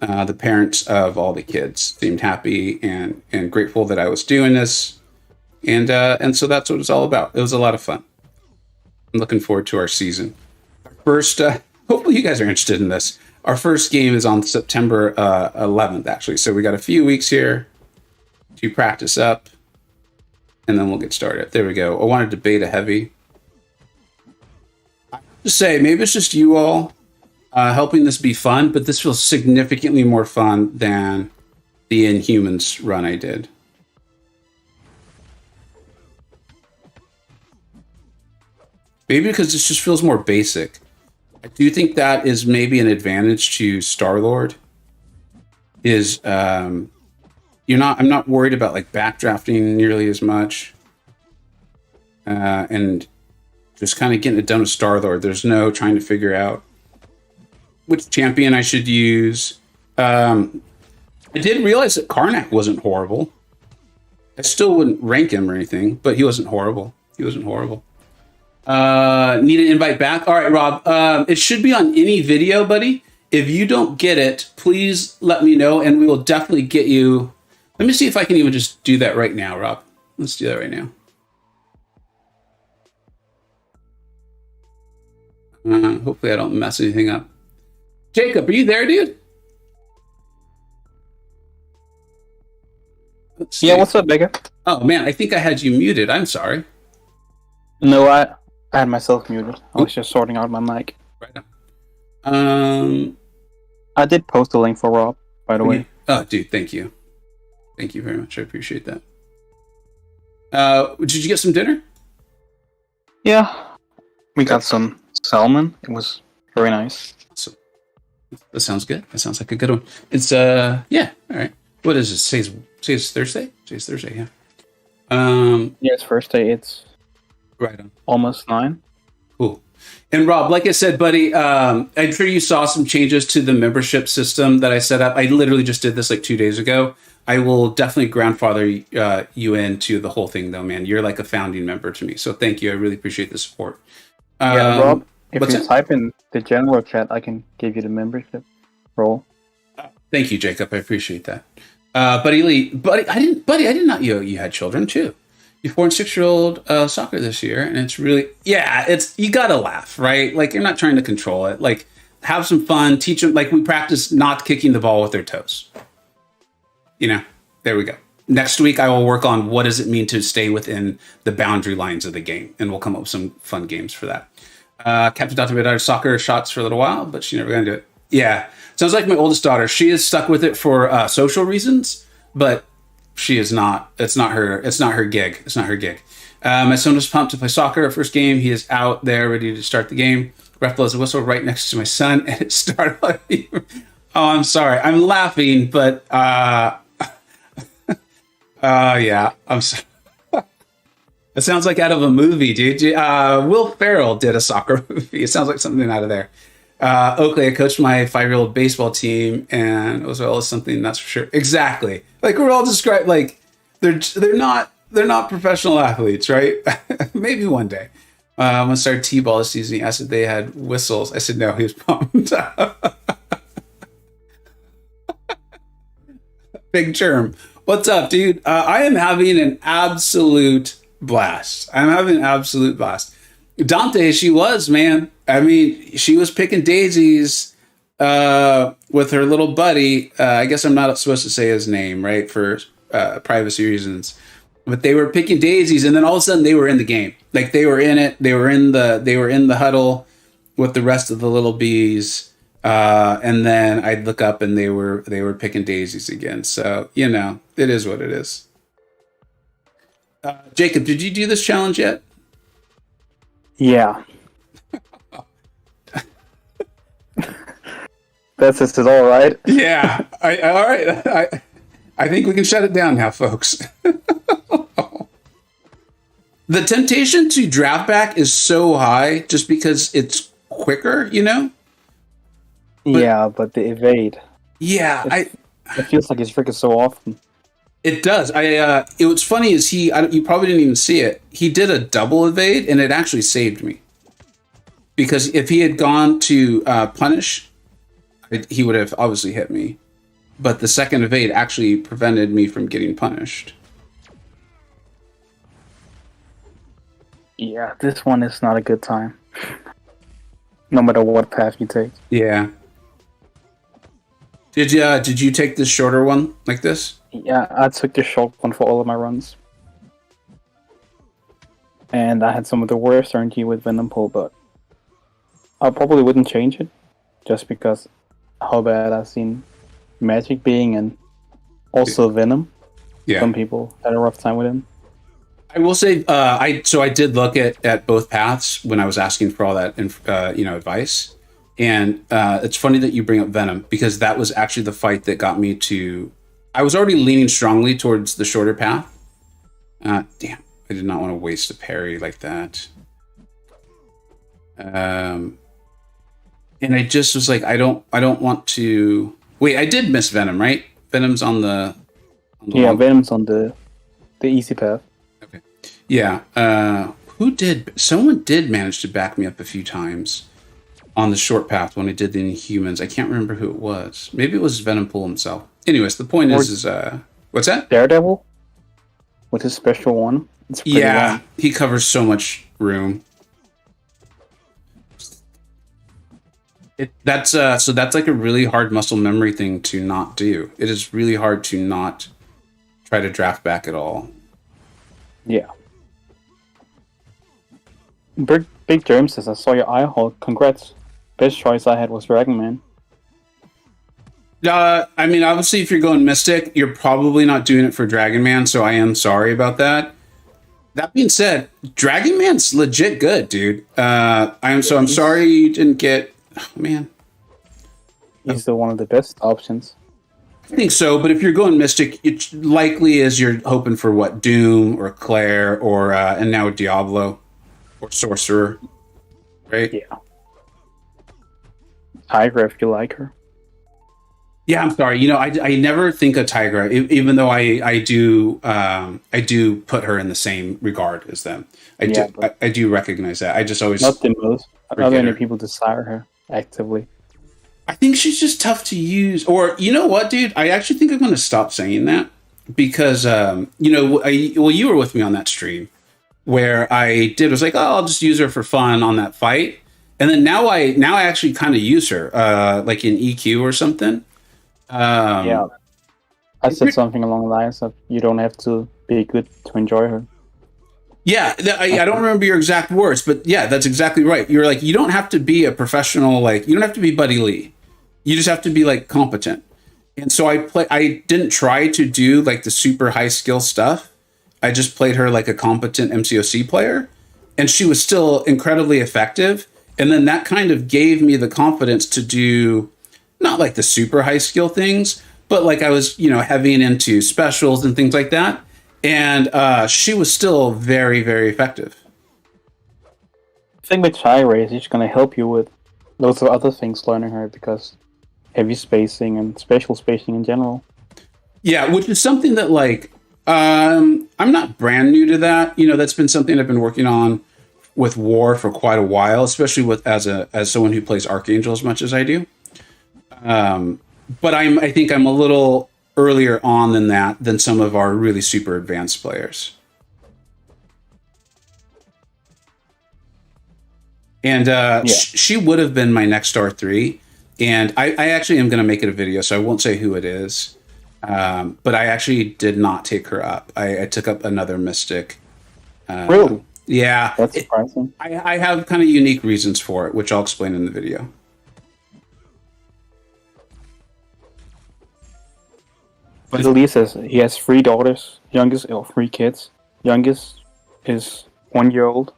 The parents of all the kids seemed happy and grateful that I was doing this. And so that's what it's all about. It was a lot of fun. I'm looking forward to our season. First, hopefully you guys are interested in this. Our first game is on September 11th, actually. So we got a few weeks here to practice up, and then we'll get started. There we go. I wanted to beta heavy. Just say, maybe it's just you all helping this be fun, but this feels significantly more fun than the Inhumans run I did. Maybe because this just feels more basic. I do think that is maybe an advantage to Star-Lord. I'm not worried about like backdrafting nearly as much. And just kind of getting it done with Star-Lord. There's no trying to figure out which champion I should use. I did realize that Karnak wasn't horrible. I still wouldn't rank him or anything, but he wasn't horrible. Need an invite back. All right, Rob. It should be on any video, buddy. If you don't get it, please let me know, and we will definitely get you. Let me see if I can even just do that right now, Rob. Let's do that right now. Hopefully I don't mess anything up. Jacob, are you there, dude? Yeah, what's up, Bigger? Oh, man, I think I had you muted. I'm sorry. No, I had myself muted. I was just sorting out my mic. Right on. I did post a link for Rob, by the way. Oh, dude, thank you. Thank you very much. I appreciate that. Did you get some dinner? Yeah. We got some salmon. It was very nice. Awesome. That sounds good. That sounds like a good one. It's, yeah, all right. What is this? Today's Thursday? Today's Thursday, yeah. Yeah, it's Thursday. It's right on. Almost 9. Cool. And Rob, like I said, buddy, I'm sure you saw some changes to the membership system that I set up. I literally just did this like 2 days ago. I will definitely grandfather you into the whole thing, though, man. You're like a founding member to me. So thank you. I really appreciate the support. Yeah, Rob, if you type in the general chat, I can give you the membership role. Thank you, Jacob. I appreciate that. Buddy Lee, I did not know you had children too. You're 4 and 6-year-old soccer this year, and it's really, you gotta laugh, right? Like, you're not trying to control it. Like, have some fun, teach them. Like, we practice not kicking the ball with their toes. You know, there we go. Next week, I will work on what does it mean to stay within the boundary lines of the game, and we'll come up with some fun games for that. Captain Dr. Vidar soccer shots for a little while, but she's never gonna do it. Yeah, sounds like my oldest daughter. She is stuck with it for social reasons, but she is not. It's not her gig. It's not her gig. My son was pumped to play soccer. Our first game, he is out there ready to start the game. Ref blows a whistle right next to my son, and it started. Oh, I'm sorry. I'm laughing, but yeah, I'm sorry. It sounds like out of a movie, dude. Will Ferrell did a soccer movie. It sounds like something out of there. Oakley, I coached my 5-year-old baseball team, and as well as something that's for sure. Exactly. Like, we're all described like they're not professional athletes, right? Maybe one day. I'm gonna start T-ball this season. He asked if they had whistles. I said no. He was pumped. Big term. What's up, dude? I am having an absolute blast. Dante, she was, man. I mean, she was picking daisies with her little buddy. I guess I'm not supposed to say his name, right, for privacy reasons. But they were picking daisies, and then all of a sudden they were in the game. Like, they were in it. They were in the huddle with the rest of the little bees. And then I'd look up and they were picking daisies again. So, you know, it is what it is. Jacob, did you do this challenge yet? Yeah. That's just it, all right. Yeah. All right. I think we can shut it down now, folks. The temptation to draft back is so high just because it's quicker, you know? But the evade. Yeah, it feels like it's freaking so often. It does. What's funny is you probably didn't even see it. He did a double evade, and it actually saved me. Because if he had gone to punish, he would have obviously hit me. But the second evade actually prevented me from getting punished. Yeah, this one is not a good time. No matter what path you take. Yeah. Did you take this shorter one like this? Yeah, I took the short one for all of my runs. And I had some of the worst RNG with Venom Pull, but I probably wouldn't change it. Just because how bad I've seen Magic being and also Venom. Yeah. Some people had a rough time with him. I will say, I did look at both paths when I was asking for all that, advice. And it's funny that you bring up Venom, because that was actually the fight that got me to... I was already leaning strongly towards the shorter path. Damn, I did not want to waste a parry like that. And I just was like, I don't want to... Wait, I did miss Venom, right? Venom's on the Venom's on the easy path. Okay. Yeah. Someone did manage to back me up a few times on the short path when I did the Inhumans. I can't remember who it was. Maybe it was Venom Pool himself. Anyways, the point is what's that? Daredevil with his special one. It's pretty long. He covers so much room. That's like a really hard muscle memory thing to not do. It is really hard to not try to draft back at all. Yeah. Big Germ says, I saw your eye hole. Congrats. Best choice I had was Dragon Man. I mean, obviously, if you're going Mystic, you're probably not doing it for Dragon Man, so I am sorry about that. That being said, Dragon Man's legit good, dude. I'm sorry you didn't get... Oh, man. He's one of the best options. I think so, but if you're going Mystic, it likely is you're hoping for what? Doom or Claire or and now Diablo or Sorcerer, right? Yeah. Tigra, if you like her. Yeah, I'm sorry. You know, I never think of Tigra, even though I do put her in the same regard as them. I do recognize that. I just always not the most. Not many people desire her actively. I think she's just tough to use. Or you know what, dude? I actually think I'm going to stop saying that because you were with me on that stream where I was like, oh, I'll just use her for fun on that fight, and then now I actually kind of use her like in EQ or something. I said something along the lines of you don't have to be good to enjoy her. Yeah, I don't remember your exact words, but yeah, that's exactly right. You're like, you don't have to be a professional, like, you don't have to be Buddy Lee. You just have to be, like, competent. And so I didn't try to do, like, the super high skill stuff. I just played her like a competent MCoC player, and she was still incredibly effective. And then that kind of gave me the confidence to do, not like the super high skill things, but like I was, heavy into specials and things like that. And she was still very, very effective. The thing with Shire is she's going to help you with lots of other things learning her because heavy spacing and special spacing in general. Yeah, which is something that like I'm not brand new to that. That's been something I've been working on with War for quite a while, especially as someone who plays Archangel as much as I do. But I think I'm a little earlier on than some of our really super advanced players. And she would have been my next R3. And I actually am going to make it a video, so I won't say who it is. But I actually did not take her up. I took up another Mystic. Really? Yeah. That's surprising. I have kind of unique reasons for it, which I'll explain in the video. But at least he has 3 daughters. Youngest, or 3 kids. Youngest is 1 year old.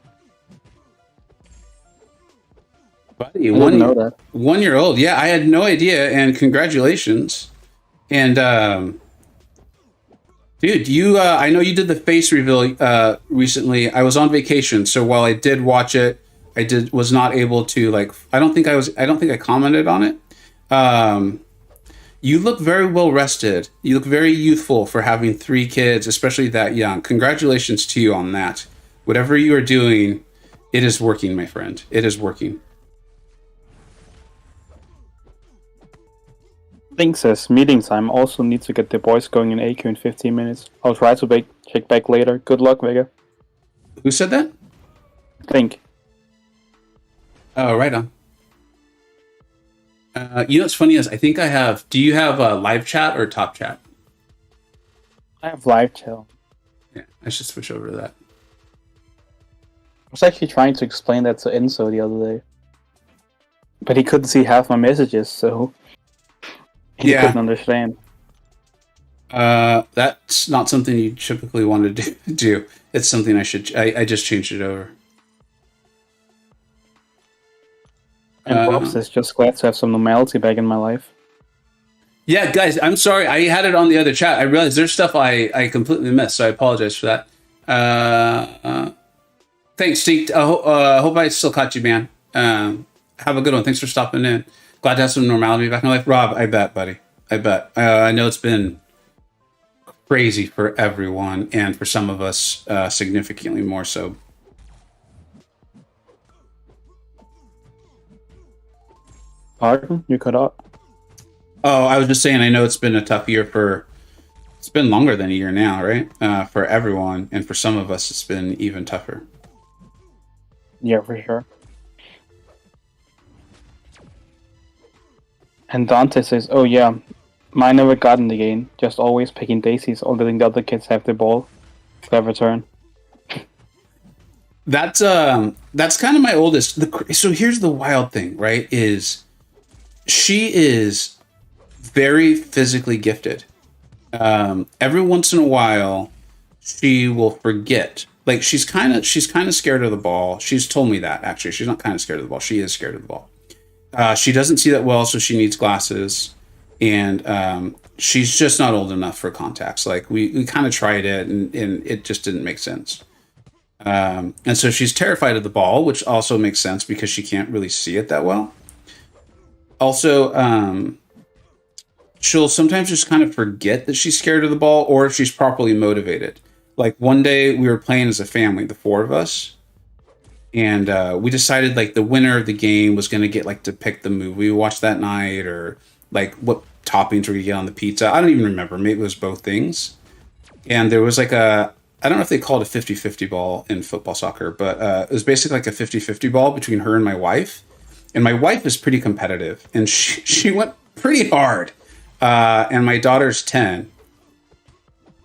Buddy, I didn't know that. 1 year old. Yeah, I had no idea. And congratulations. And dude, I know you did the face reveal recently. I was on vacation, so while I did watch it, was not able to like. I don't think I commented on it. You look very well rested. You look very youthful for having 3 kids, especially that young. Congratulations to you on that. Whatever you are doing, it is working, my friend. It is working. Link says, meeting time. Also need to get the boys going in AQ in 15 minutes. I'll try to check back later. Good luck, Vega. Who said that? Link. Oh, right on. You know what's funny is I think I have. Do you have live chat or top chat? I have live chat. Yeah, I should switch over to that. I was actually trying to explain that to Enzo the other day. But he couldn't see half my messages, so he couldn't understand. That's not something you typically want to do. It's something I just changed it over. And Bob says, just glad to have some normality back in my life. Yeah, guys, I'm sorry. I had it on the other chat. I realized there's stuff I completely missed, so I apologize for that. Thanks, Steve. Hope I still caught you, man. Have a good one. Thanks for stopping in. Glad to have some normality back in my life. Rob, I bet, buddy. I bet. I know it's been crazy for everyone, and for some of us, significantly more so. Pardon? You cut out? Oh, I was just saying, I know it's been a tough year it's been longer than a year now, right? For everyone, and for some of us, it's been even tougher. Yeah, for sure. And Dante says, oh yeah, mine never got in the game, just always picking daisies or letting the other kids have the ball. Clever turn. That's kind of my oldest. So here's the wild thing, right? Is she is very physically gifted. Every once in a while, she will forget. Like she's kind of scared of the ball. She's told me that actually. She's not kind of scared of the ball. She is scared of the ball. She doesn't see that well, so she needs glasses, and she's just not old enough for contacts. Like we kind of tried it, and it just didn't make sense. And so she's terrified of the ball, which also makes sense because she can't really see it that well. Also, she'll sometimes just kind of forget that she's scared of the ball, or if she's properly motivated. Like one day we were playing as a family, the 4 of us, and we decided like the winner of the game was going to get like to pick the movie we watched that night, or like what toppings we're going to get on the pizza. I don't even remember. Maybe it was both things. And there was like I don't know if they call it a 50-50 ball in football soccer, but it was basically like a 50-50 ball between her and my wife. And my wife is pretty competitive, and she went pretty hard. And my daughter's 10.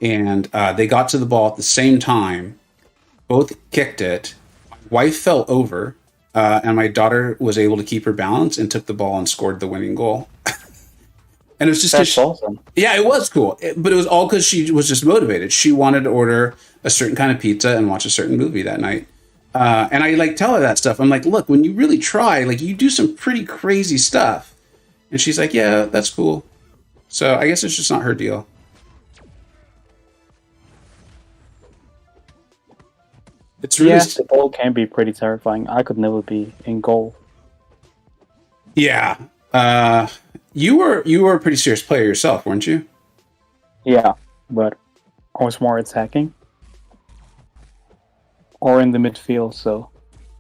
And they got to the ball at the same time. Both kicked it. My wife fell over, and my daughter was able to keep her balance and took the ball and scored the winning goal. And it was just that's awesome. Yeah, it was cool. But it was all because she was just motivated. She wanted to order a certain kind of pizza and watch a certain movie that night. And I like tell her that stuff. I'm like, look, when you really try, like you do some pretty crazy stuff. And she's like, yeah, that's cool. So I guess it's just not her deal. It's really the ball can be pretty terrifying. I could never be in goal. Yeah. You were a pretty serious player yourself, weren't you? Yeah, but I was more attacking. Or in the midfield, so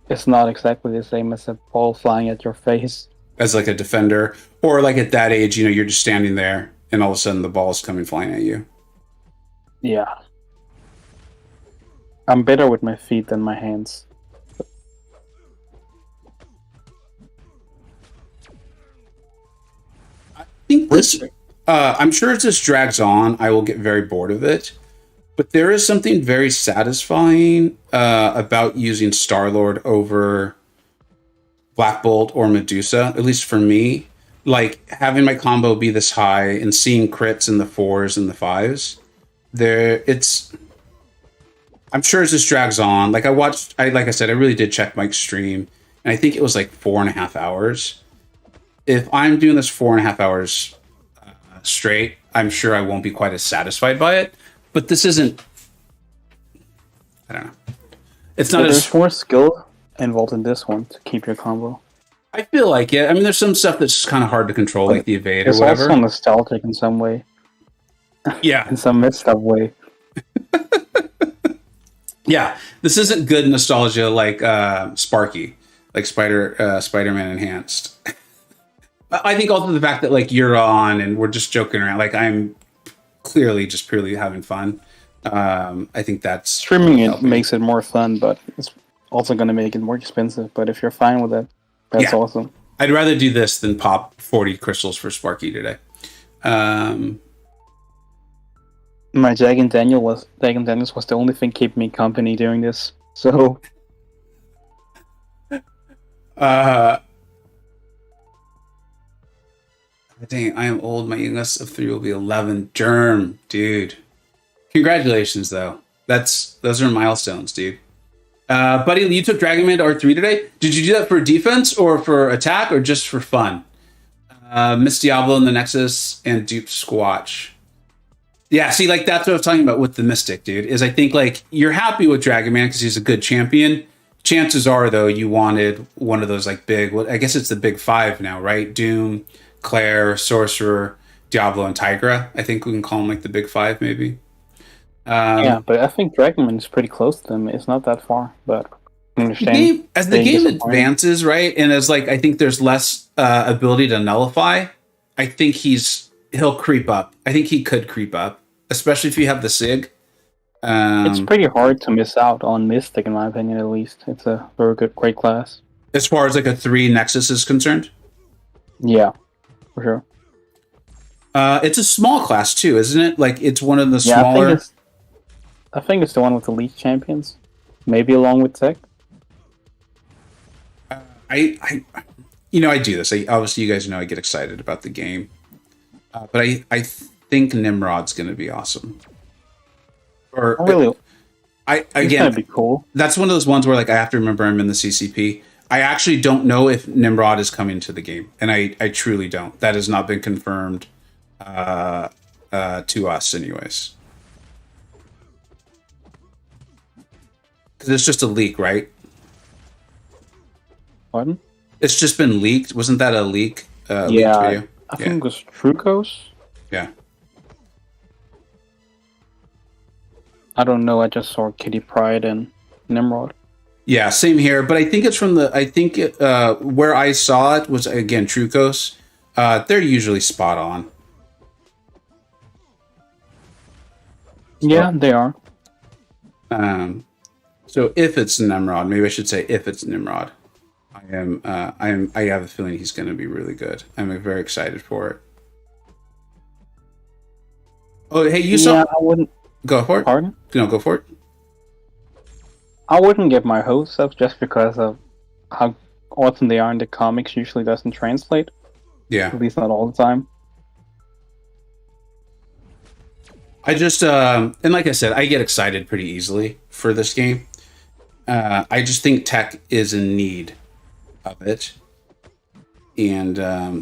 it's not exactly the same as a ball flying at your face. As like a defender, or like at that age, you're just standing there and all of a sudden the ball is coming flying at you. Yeah. I'm better with my feet than my hands. I think this, I'm sure as this drags on, I will get very bored of it. But there is something very satisfying about using Star-Lord over Black Bolt or Medusa, at least for me. like having my combo be this high and seeing crits in the 4s and the 5s, it's. I'm sure as this drags on, like like I said, I really did check Mike's stream, and I think it was like 4.5 hours. If I'm doing this 4.5 hours straight, I'm sure I won't be quite as satisfied by it. But this isn't. I don't know. It's not There's more skill involved in this one to keep your combo. I feel like it. I mean, there's some stuff that's kind of hard to control, like the evade or it's whatever. It's also nostalgic in some way. Yeah. In some messed up way. Yeah. This isn't good nostalgia like Sparky, like Spider-Man Enhanced. I think also the fact that like you're on and we're just joking around, like I'm clearly just purely having fun. I think that's streaming it makes it more fun, but it's also going to make it more expensive. But if you're fine with it, that's awesome. I'd rather do this than pop 40 crystals for Sparky today. My Jack and Daniels was the only thing keeping me company during this. So, dang, I am old. My youngest of 3 will be 11. Germ, dude. Congratulations, though. Those are milestones, dude. Buddy, you took Dragonman to R3 today. Did you do that for defense or for attack or just for fun? Miss Diablo in the Nexus and Dupe Squatch. Yeah, see, like that's what I was talking about with the Mystic, dude. Is I think like you're happy with Dragonman because he's a good champion. Chances are, though, you wanted one of those like big. I guess it's the big 5 now, right? Doom, Claire, Sorcerer, Diablo, and Tigra. I think we can call them like the big 5, maybe. Yeah, but I think Dragonman is pretty close to them. It's not that far, but I understand. As the game advances, right, and as like I think there's less ability to nullify, I think he'll creep up. I think he could creep up, especially if you have the Sig. It's pretty hard to miss out on Mystic, in my opinion, at least. It's a very great class. As far as like a 3 Nexus is concerned? Yeah, for sure. It's a small class too, isn't it? Like it's one of the smaller... I think it's the one with the least champions. Maybe along with Tech. I do this. Obviously, you guys know I get excited about the game. But I think Nimrod's going to be awesome. Or really, again, gonna be cool. That's one of those ones where like I have to remember I'm in the CCP. I actually don't know if Nimrod is coming to the game, and I truly don't. That has not been confirmed to us, anyways. Because it's just a leak, right? Pardon? It's just been leaked. Wasn't that a leak? Yeah, I think it was Trucos. Yeah. I don't know. I just saw Kitty Pryde and Nimrod. Yeah, same here. But I think it's from where I saw it was, again, Trucos. They're usually spot on. Yeah, they are. So if it's Nimrod, maybe I should say if it's Nimrod, I have a feeling he's going to be really good. I'm very excited for it. Oh, hey, you saw? I wouldn't go for it. Pardon? No, go for it. I wouldn't get my hopes up just because of how awesome they are in the comics. Usually doesn't translate. Yeah, at least not all the time. I just and like I said, I get excited pretty easily for this game. I just think Tech is in need of it. And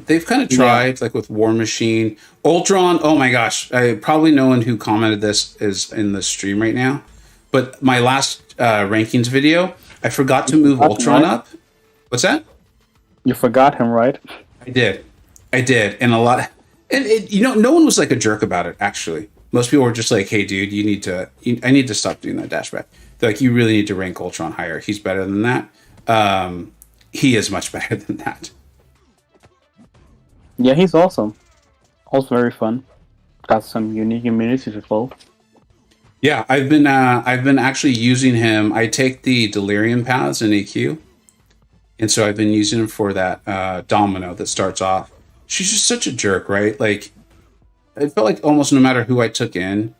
they've kind of tried, like with War Machine. Ultron, oh my gosh. Probably no one who commented this is in the stream right now. But my last rankings video, I forgot to move Ultron up. What's that? You forgot him, right? I did. And a lot... And no one was like a jerk about it, actually. Most people were just like, hey, dude, I need to stop doing that dashback. They're like, you really need to rank Ultron higher. He's better than that. He is much better than that. Yeah, he's awesome. Also very fun. Got some unique immunities as well. Yeah, I've been actually using him. I take the Delirium paths in AQ, and so I've been using him for that Domino that starts off. She's just such a jerk, right? Like, it felt like almost no matter who I took in,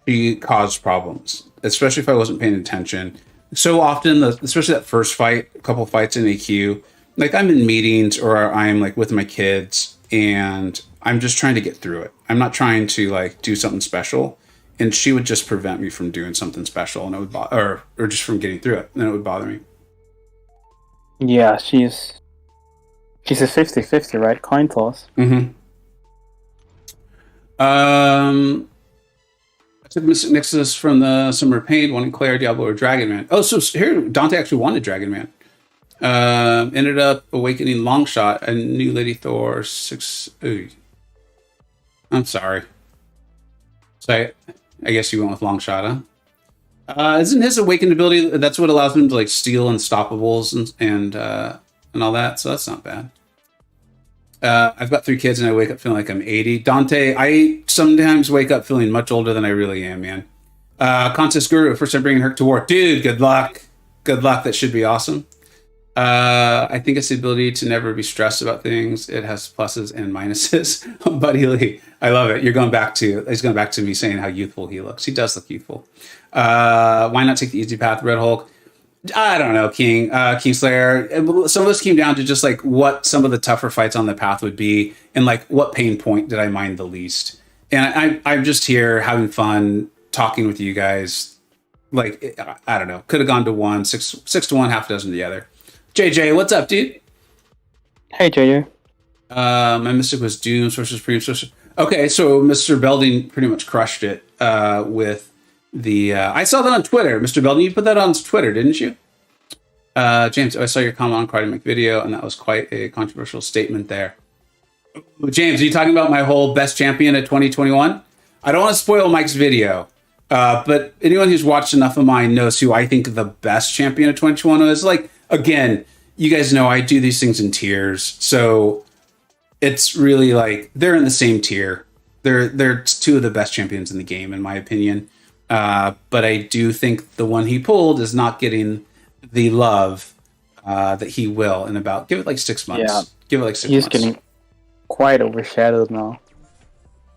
she caused problems, especially if I wasn't paying attention. So often, especially that first fight, a couple fights in AQ, like I'm in meetings or I'm like with my kids and I'm just trying to get through it. I'm not trying to like do something special. And she would just prevent me from doing something special and it would or just from getting through it. And it would bother me. Yeah, she's a 50-50, right? Coin toss. Mm-hmm. I took Mystic Nexus from the Summer of Pain, wanting Claire, Diablo, or Dragon Man. Oh, so here Dante actually wanted Dragon Man. Ended up awakening Longshot and new Lady Thor 6. Ooh. I'm sorry. So I guess you went with Longshot, huh? Isn't his awakened ability that's what allows him to like steal unstoppables and all that? So that's not bad. I've got 3 kids and I wake up feeling like I'm 80. Dante, I sometimes wake up feeling much older than I really am, man. Contest Guru, first time bringing her to war. Dude, good luck. Good luck. That should be awesome. I think it's the ability to never be stressed about things. It has pluses and minuses. Buddy Lee, I love it. He's going back to me saying how youthful he looks. He does look youthful. Why not take the easy path, Red Hulk? I don't know, Kingslayer. Some of this came down to just like what some of the tougher fights on the path would be, and like what pain point did I mind the least. And I'm just here having fun talking with you guys. Like I don't know, could have gone to one, six to one, half a dozen to the other. JJ, what's up, dude? Hey, JJ. My Mystic was Doom, Sorcerer's Supreme. Okay, so Mr. Belding pretty much crushed it with the. I saw that on Twitter, Mr. Belding. You put that on Twitter, didn't you? James, I saw your comment on Karate Mike video, and that was quite a controversial statement there. James, are you talking about my whole best champion of 2021? I don't want to spoil Mike's video, but anyone who's watched enough of mine knows who I think the best champion of 2021 is. Like, again, you guys know I do these things in tiers, so it's really like they're in the same tier. They're 2 of the best champions in the game, in my opinion. But I do think the one he pulled is not getting the love that he will in about give it like 6 months. Yeah, give it like 6 he's months. getting quite overshadowed now.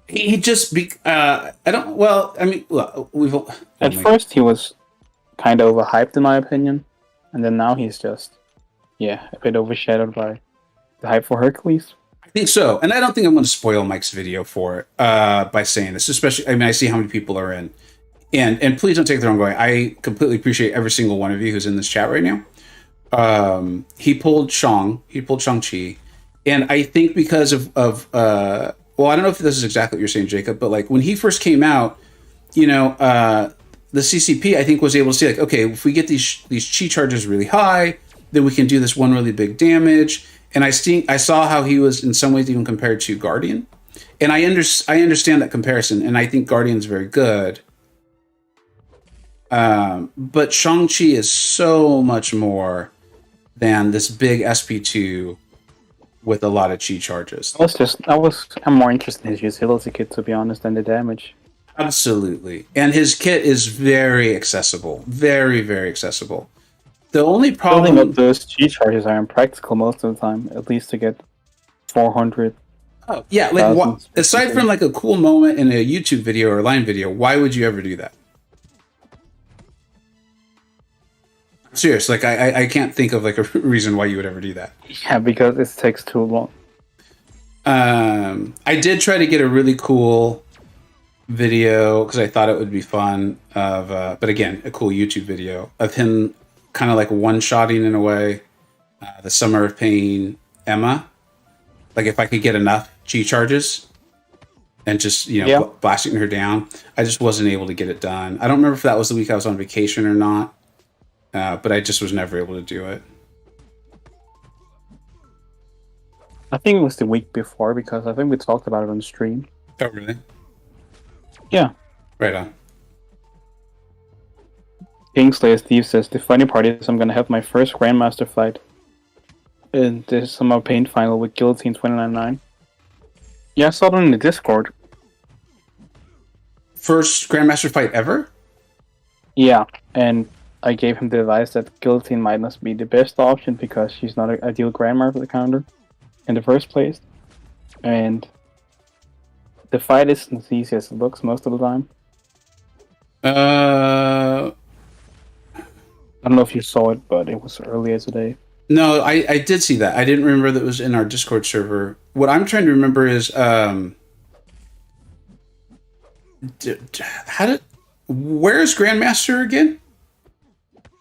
He just I don't. Well, I mean, we've at first he was kind of overhyped in my opinion, and then now he's just a bit overshadowed by the hype for Hercules. I think so, and I don't think I'm going to spoil Mike's video for it by saying this. Especially, I mean, I see how many people are in. And please don't take it the wrong way. I completely appreciate every single one of you who's in this chat right now. He pulled Shang-Chi. And I think because of well, I don't know if this is exactly what you're saying, Jacob, but like when he first came out, you know, the CCP, I think, was able to see like, okay, if we get these chi charges really high, then we can do this one really big damage. And I saw how he was in some ways even compared to Guardian. And I understand that comparison, and I think Guardian's very good. But Shang-Chi is so much more than this big SP2 with a lot of chi charges. I'm more interested in his utility kit, to be honest, than the damage. Absolutely. And his kit is very accessible. Very, very accessible. The only problem... Building up those chi charges are impractical most of the time, at least to get 400. Oh, yeah, like aside from like a cool moment in a YouTube video or a line video, why would you ever do that? Serious, like I can't think of like a reason why you would ever do that. Yeah, because it takes too long. I did try to get a really cool video because I thought it would be fun of, but again, a cool YouTube video of him kind of like one-shotting in a way the Summer of Pain Emma. Like if I could get enough chi charges and just blasting her down, I just wasn't able to get it done. I don't remember if that was the week I was on vacation or not. But I just was never able to do it. I think it was the week before because I think we talked about it on stream. Oh, really? Yeah. Right on. Kingslayer Steve says, the funny part is I'm going to have my first Grandmaster fight in the Summer Pain final with Guillotine 29-9. Yeah, I saw it in the Discord. First Grandmaster fight ever? Yeah, and I gave him the advice that Guillotine might not be the best option because she's not an ideal Grandma for the counter in the first place. And the fight isn't as easy as it looks most of the time. I don't know if you saw it, but it was earlier today. No, I did see that. I didn't remember that it was in our Discord server. What I'm trying to remember is how did where's Grandmaster again?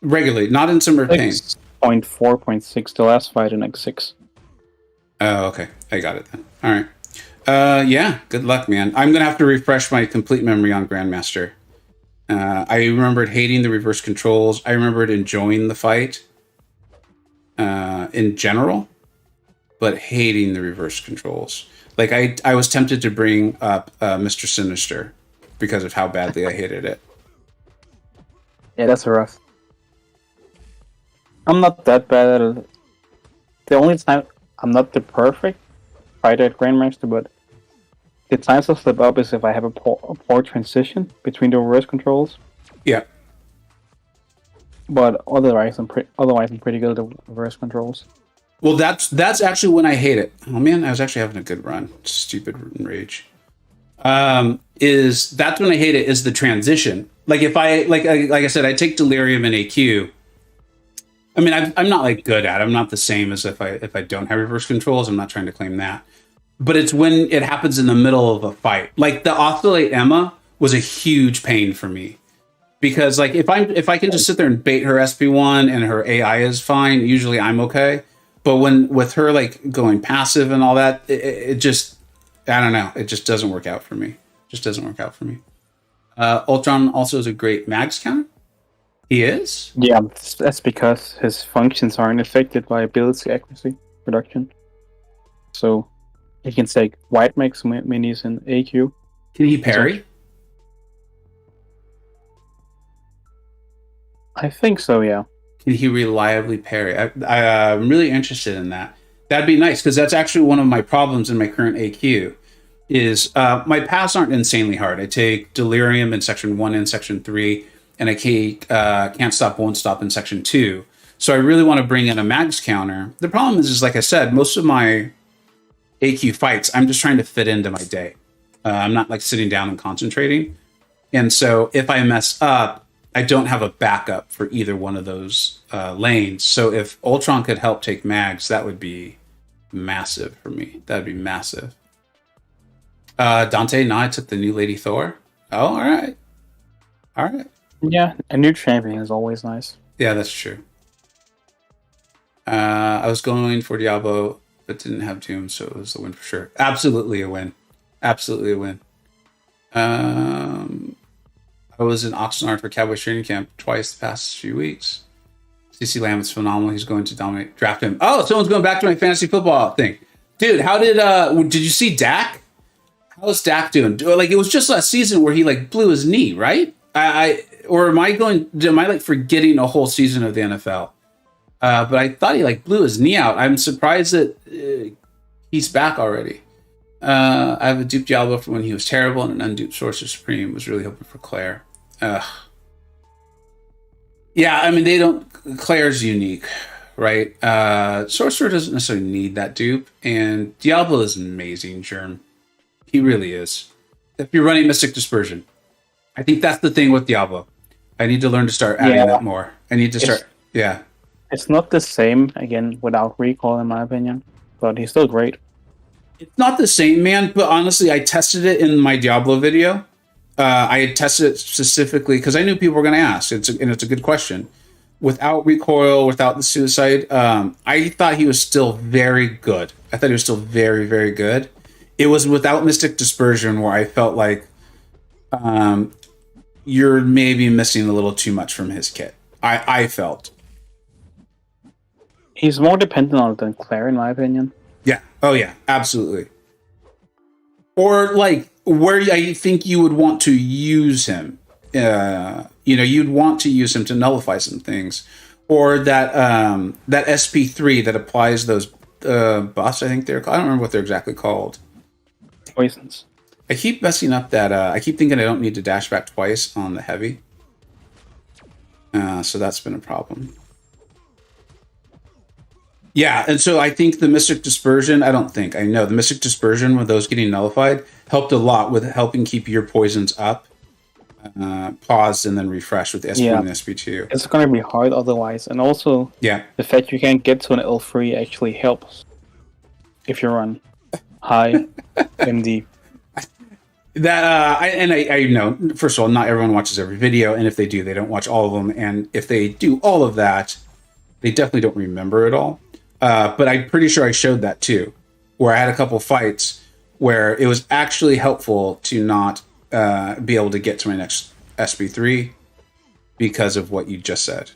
Regularly, not in Summer of Pain. 6.4.6, the last fight in X6. Oh, okay. I got it then. All right. Yeah, good luck, man. I'm going to have to refresh my complete memory on Grandmaster. I remembered hating the reverse controls. I remembered enjoying the fight in general, but hating the reverse controls. Like, I was tempted to bring up Mr. Sinister because of how badly I hated it. Yeah, that's rough. I'm not that bad at it. The only time I'm not the perfect fighter at Grandmaster, but the times I slip up is if I have a poor transition between the reverse controls. Yeah. But otherwise, I'm pretty good at the reverse controls. Well, that's actually when I hate it. Oh man, I was actually having a good run. Stupid rage. That's when I hate it is the transition. Like if I like I said, I take Delirium and AQ. I mean, I'm not like good at it. I'm not the same as if I don't have reverse controls. I'm not trying to claim that. But it's when it happens in the middle of a fight. Like the Oscillate Emma was a huge pain for me. Because like if I can just sit there and bait her SP1 and her AI is fine, usually I'm okay. But when with her like going passive and all that, it just I don't know. It just doesn't work out for me. Just doesn't work out for me. Ultron also is a great mags counter. He is? Yeah, that's because his functions aren't affected by ability accuracy reduction. So he can take white max minis and AQ. Can he parry? I think so, yeah. Can he reliably parry? I'm really interested in that. That'd be nice, because that's actually one of my problems in my current AQ. Is my paths aren't insanely hard. I take Delirium in Section 1 and Section 3, and I Can't Stop, Won't Stop in Section 2. So I really want to bring in a mags counter. The problem is like I said, most of my AQ fights, I'm just trying to fit into my day. I'm not like sitting down and concentrating. And so if I mess up, I don't have a backup for either one of those lanes. So if Ultron could help take mags, that would be massive for me. That'd be massive. Dante, I took the new Lady Thor. Oh, all right. All right. Yeah, a new champion is always nice. Yeah, that's true. I was going for Diablo, but didn't have Doom, so it was a win for sure. Absolutely a win. Absolutely a win. I was in Oxnard for Cowboys training camp twice the past few weeks. CC Lamb is phenomenal. He's going to dominate. Draft him. Oh, someone's going back to my fantasy football thing. Dude, how did you see Dak? How's Dak doing? Like, it was just last season where he like blew his knee, right? Am I like forgetting a whole season of the NFL? But I thought he like blew his knee out. I'm surprised that he's back already. I have a dupe Diablo from when he was terrible, and an unduped Sorcerer Supreme. Was really hoping for Claire. Yeah, I mean Claire's unique, right? Sorcerer doesn't necessarily need that dupe, and Diablo is amazing, Germ. He really is. If you're running Mystic Dispersion, I think that's the thing with Diablo. I need to learn to start adding that more. I need to start. Yeah. It's not the same, again, without recall, in my opinion. But he's still great. It's not the same, man, but honestly, I tested it in my Diablo video. I had tested it specifically because I knew people were going to ask. It's a good question. Without recoil, without the suicide, I thought he was still very good. I thought he was still very, very good. It was without Mystic Dispersion where I felt like you're maybe missing a little too much from his kit. I felt. He's more dependent on it than Claire, in my opinion. Yeah. Oh, yeah. Absolutely. Or, like, where I think you would want to use him. You'd want to use him to nullify some things. Or that SP3 that applies those buffs, I think they're called. I don't remember what they're exactly called. Poisons. I keep messing up that. I keep thinking I don't need to dash back twice on the heavy. So that's been a problem. Yeah, and so I think the Mystic Dispersion, I know the Mystic Dispersion with those getting nullified helped a lot with helping keep your poisons up. paused and then refreshed with the SP1 Yeah. and SP2. It's gonna be hard otherwise, and also Yeah. the fact you can't get to an L3 actually helps if you run high MD. That I know, first of all, not everyone watches every video, and if they do, they don't watch all of them. And if they do all of that, they definitely don't remember it all. But I'm pretty sure I showed that too, where I had a couple fights where it was actually helpful to not be able to get to my next SP3 because of what you just said.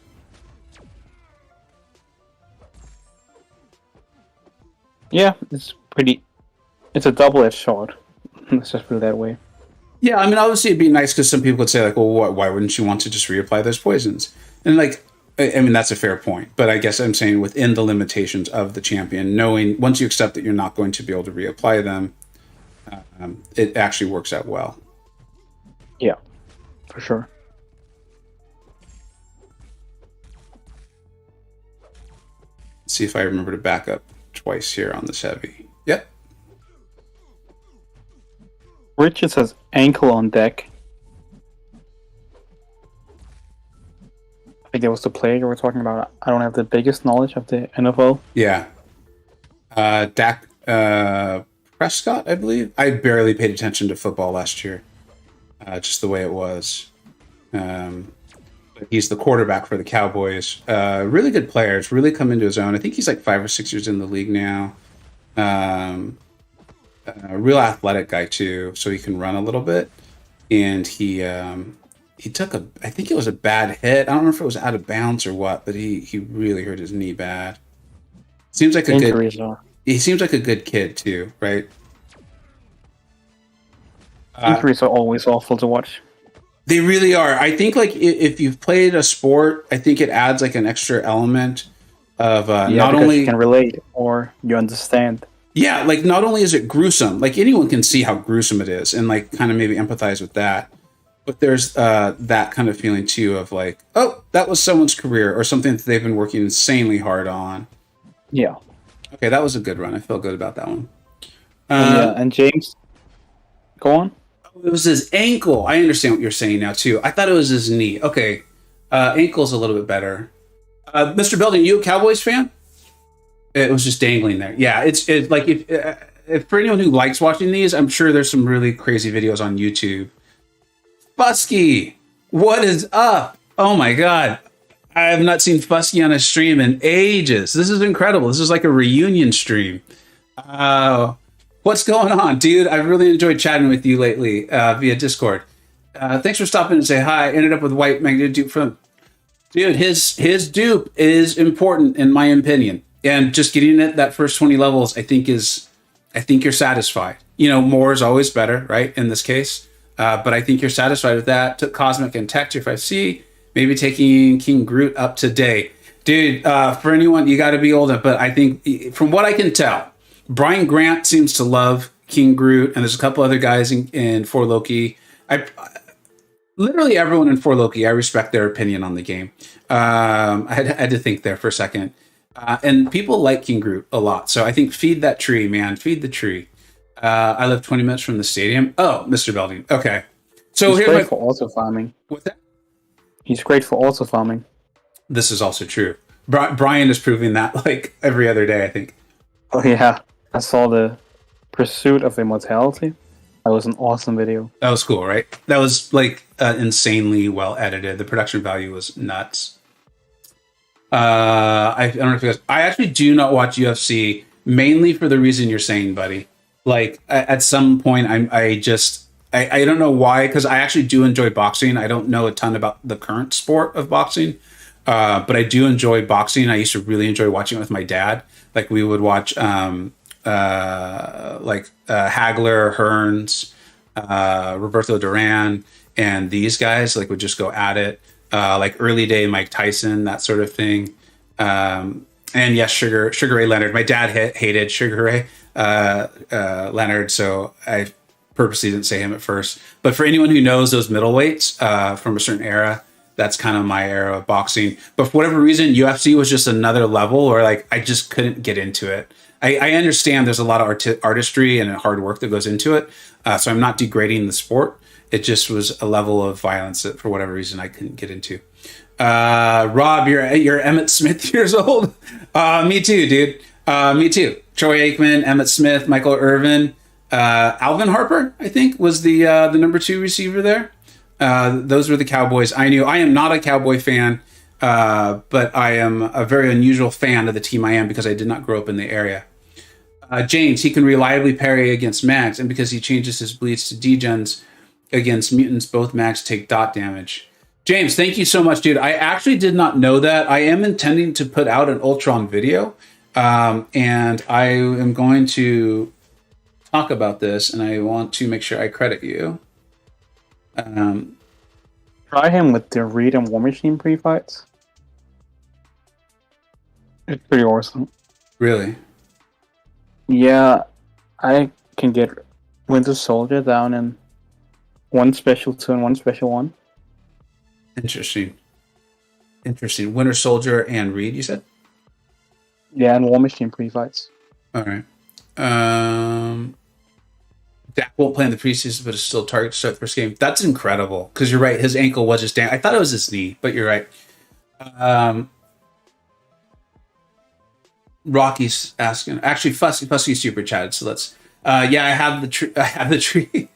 Yeah, it's a double-edged sword. Let's just put it that way. Yeah, I mean, obviously it'd be nice because some people would say like, well, why wouldn't you want to just reapply those poisons? And like, I mean, that's a fair point. But I guess I'm saying within the limitations of the champion, knowing once you accept that you're not going to be able to reapply them, it actually works out well. Yeah, for sure. Let's see if I remember to back up twice here on this heavy. Yep. Richard says ankle on deck. I think that was the player you were talking about. I don't have the biggest knowledge of the NFL. Yeah. Dak Prescott, I believe. I barely paid attention to football last year, just the way it was. But he's the quarterback for the Cowboys. Really good player. It's really come into his own. I think he's like 5 or 6 years in the league now. A real athletic guy too, so he can run a little bit. And he took I think it was a bad hit. I don't know if it was out of bounds or what, but he really hurt his knee bad. Seems like he seems like a good kid too, right? Injuries are always awful to watch. They really are. I think like if you've played a sport, I think it adds like an extra element of not only you can relate or you understand. Yeah, like not only is it gruesome, like anyone can see how gruesome it is and like kind of maybe empathize with that. But there's that kind of feeling too of like, oh, that was someone's career or something that they've been working insanely hard on. Yeah. Okay, that was a good run. I feel good about that one. And James, go on. It was his ankle. I understand what you're saying now too. I thought it was his knee. Okay, ankle's a little bit better. Mr. Belding, you a Cowboys fan? It was just dangling there. Yeah, it's like if for anyone who likes watching these, I'm sure there's some really crazy videos on YouTube. Fusky, what is up? Oh my god, I have not seen Fusky on a stream in ages. This is incredible. This is like a reunion stream. What's going on, dude? I've really enjoyed chatting with you lately via Discord. Thanks for stopping and say hi. I ended up with white magnetic dupe from dude. His dupe is important in my opinion. And just getting it that first 20 levels, I think you're satisfied. You know, more is always better, right? In this case. But I think you're satisfied with that. Took Cosmic and Tech to 5C, maybe taking King Groot up today. Dude, for anyone, you got to be older. But I think from what I can tell, Brian Grant seems to love King Groot. And there's a couple other guys in For Loki. Literally everyone in For Loki, I respect their opinion on the game. I had to think there for a second. And people like King Groot a lot. So I think feed that tree, man. Feed the tree. I live 20 minutes from the stadium. Oh, Mr. Belding. Okay. So he's great for auto farming. What's that? He's great for auto farming. This is also true. Brian is proving that like every other day, I think. Oh, yeah. I saw the Pursuit of Immortality. That was an awesome video. That was cool, right? That was like insanely well edited. The production value was nuts. I don't know if you guys. I actually do not watch UFC mainly for the reason you're saying, buddy. Like at some point, I don't know why, because I actually do enjoy boxing. I don't know a ton about the current sport of boxing, but I do enjoy boxing. I used to really enjoy watching it with my dad. Like we would watch Hagler, Hearns, Roberto Duran, and these guys like would just go at it. Like early day Mike Tyson, that sort of thing. And yes, Sugar Ray Leonard. My dad hated Sugar Ray Leonard, so I purposely didn't say him at first. But for anyone who knows those middleweights from a certain era, that's kind of my era of boxing. But for whatever reason, UFC was just another level where like I just couldn't get into it. I understand there's a lot of artistry and hard work that goes into it, so I'm not degrading the sport. It just was a level of violence that, for whatever reason, I couldn't get into. Rob, you're Emmett Smith years old. Me too, dude. Me too. Troy Aikman, Emmett Smith, Michael Irvin, Alvin Harper, I think, was the number 2 receiver there. Those were the Cowboys. I knew. I am not a Cowboy fan, but I am a very unusual fan of the team I am because I did not grow up in the area. James, he can reliably parry against mags, and because he changes his bleeds to degens against mutants, both mags take dot damage. James, thank you so much, dude. I actually did not know that. I am intending to put out an Ultron video, and I am going to talk about this, and I want to make sure I credit you. Try him with the Reed and War Machine pre-fights. It's pretty awesome. Really? Yeah, I can get Winter Soldier down in 1 special 2 and 1 special 1. Interesting. Winter Soldier and Reed, you said? Yeah, and War Machine pre-fights. All right. Dak won't play in the preseason, but is still target to start the first game. That's incredible, because you're right. His ankle was just down. I thought it was his knee, but you're right. Rocky's asking. Actually, Fussy super chatted. So let's. Yeah, I have the tree. I have the tree.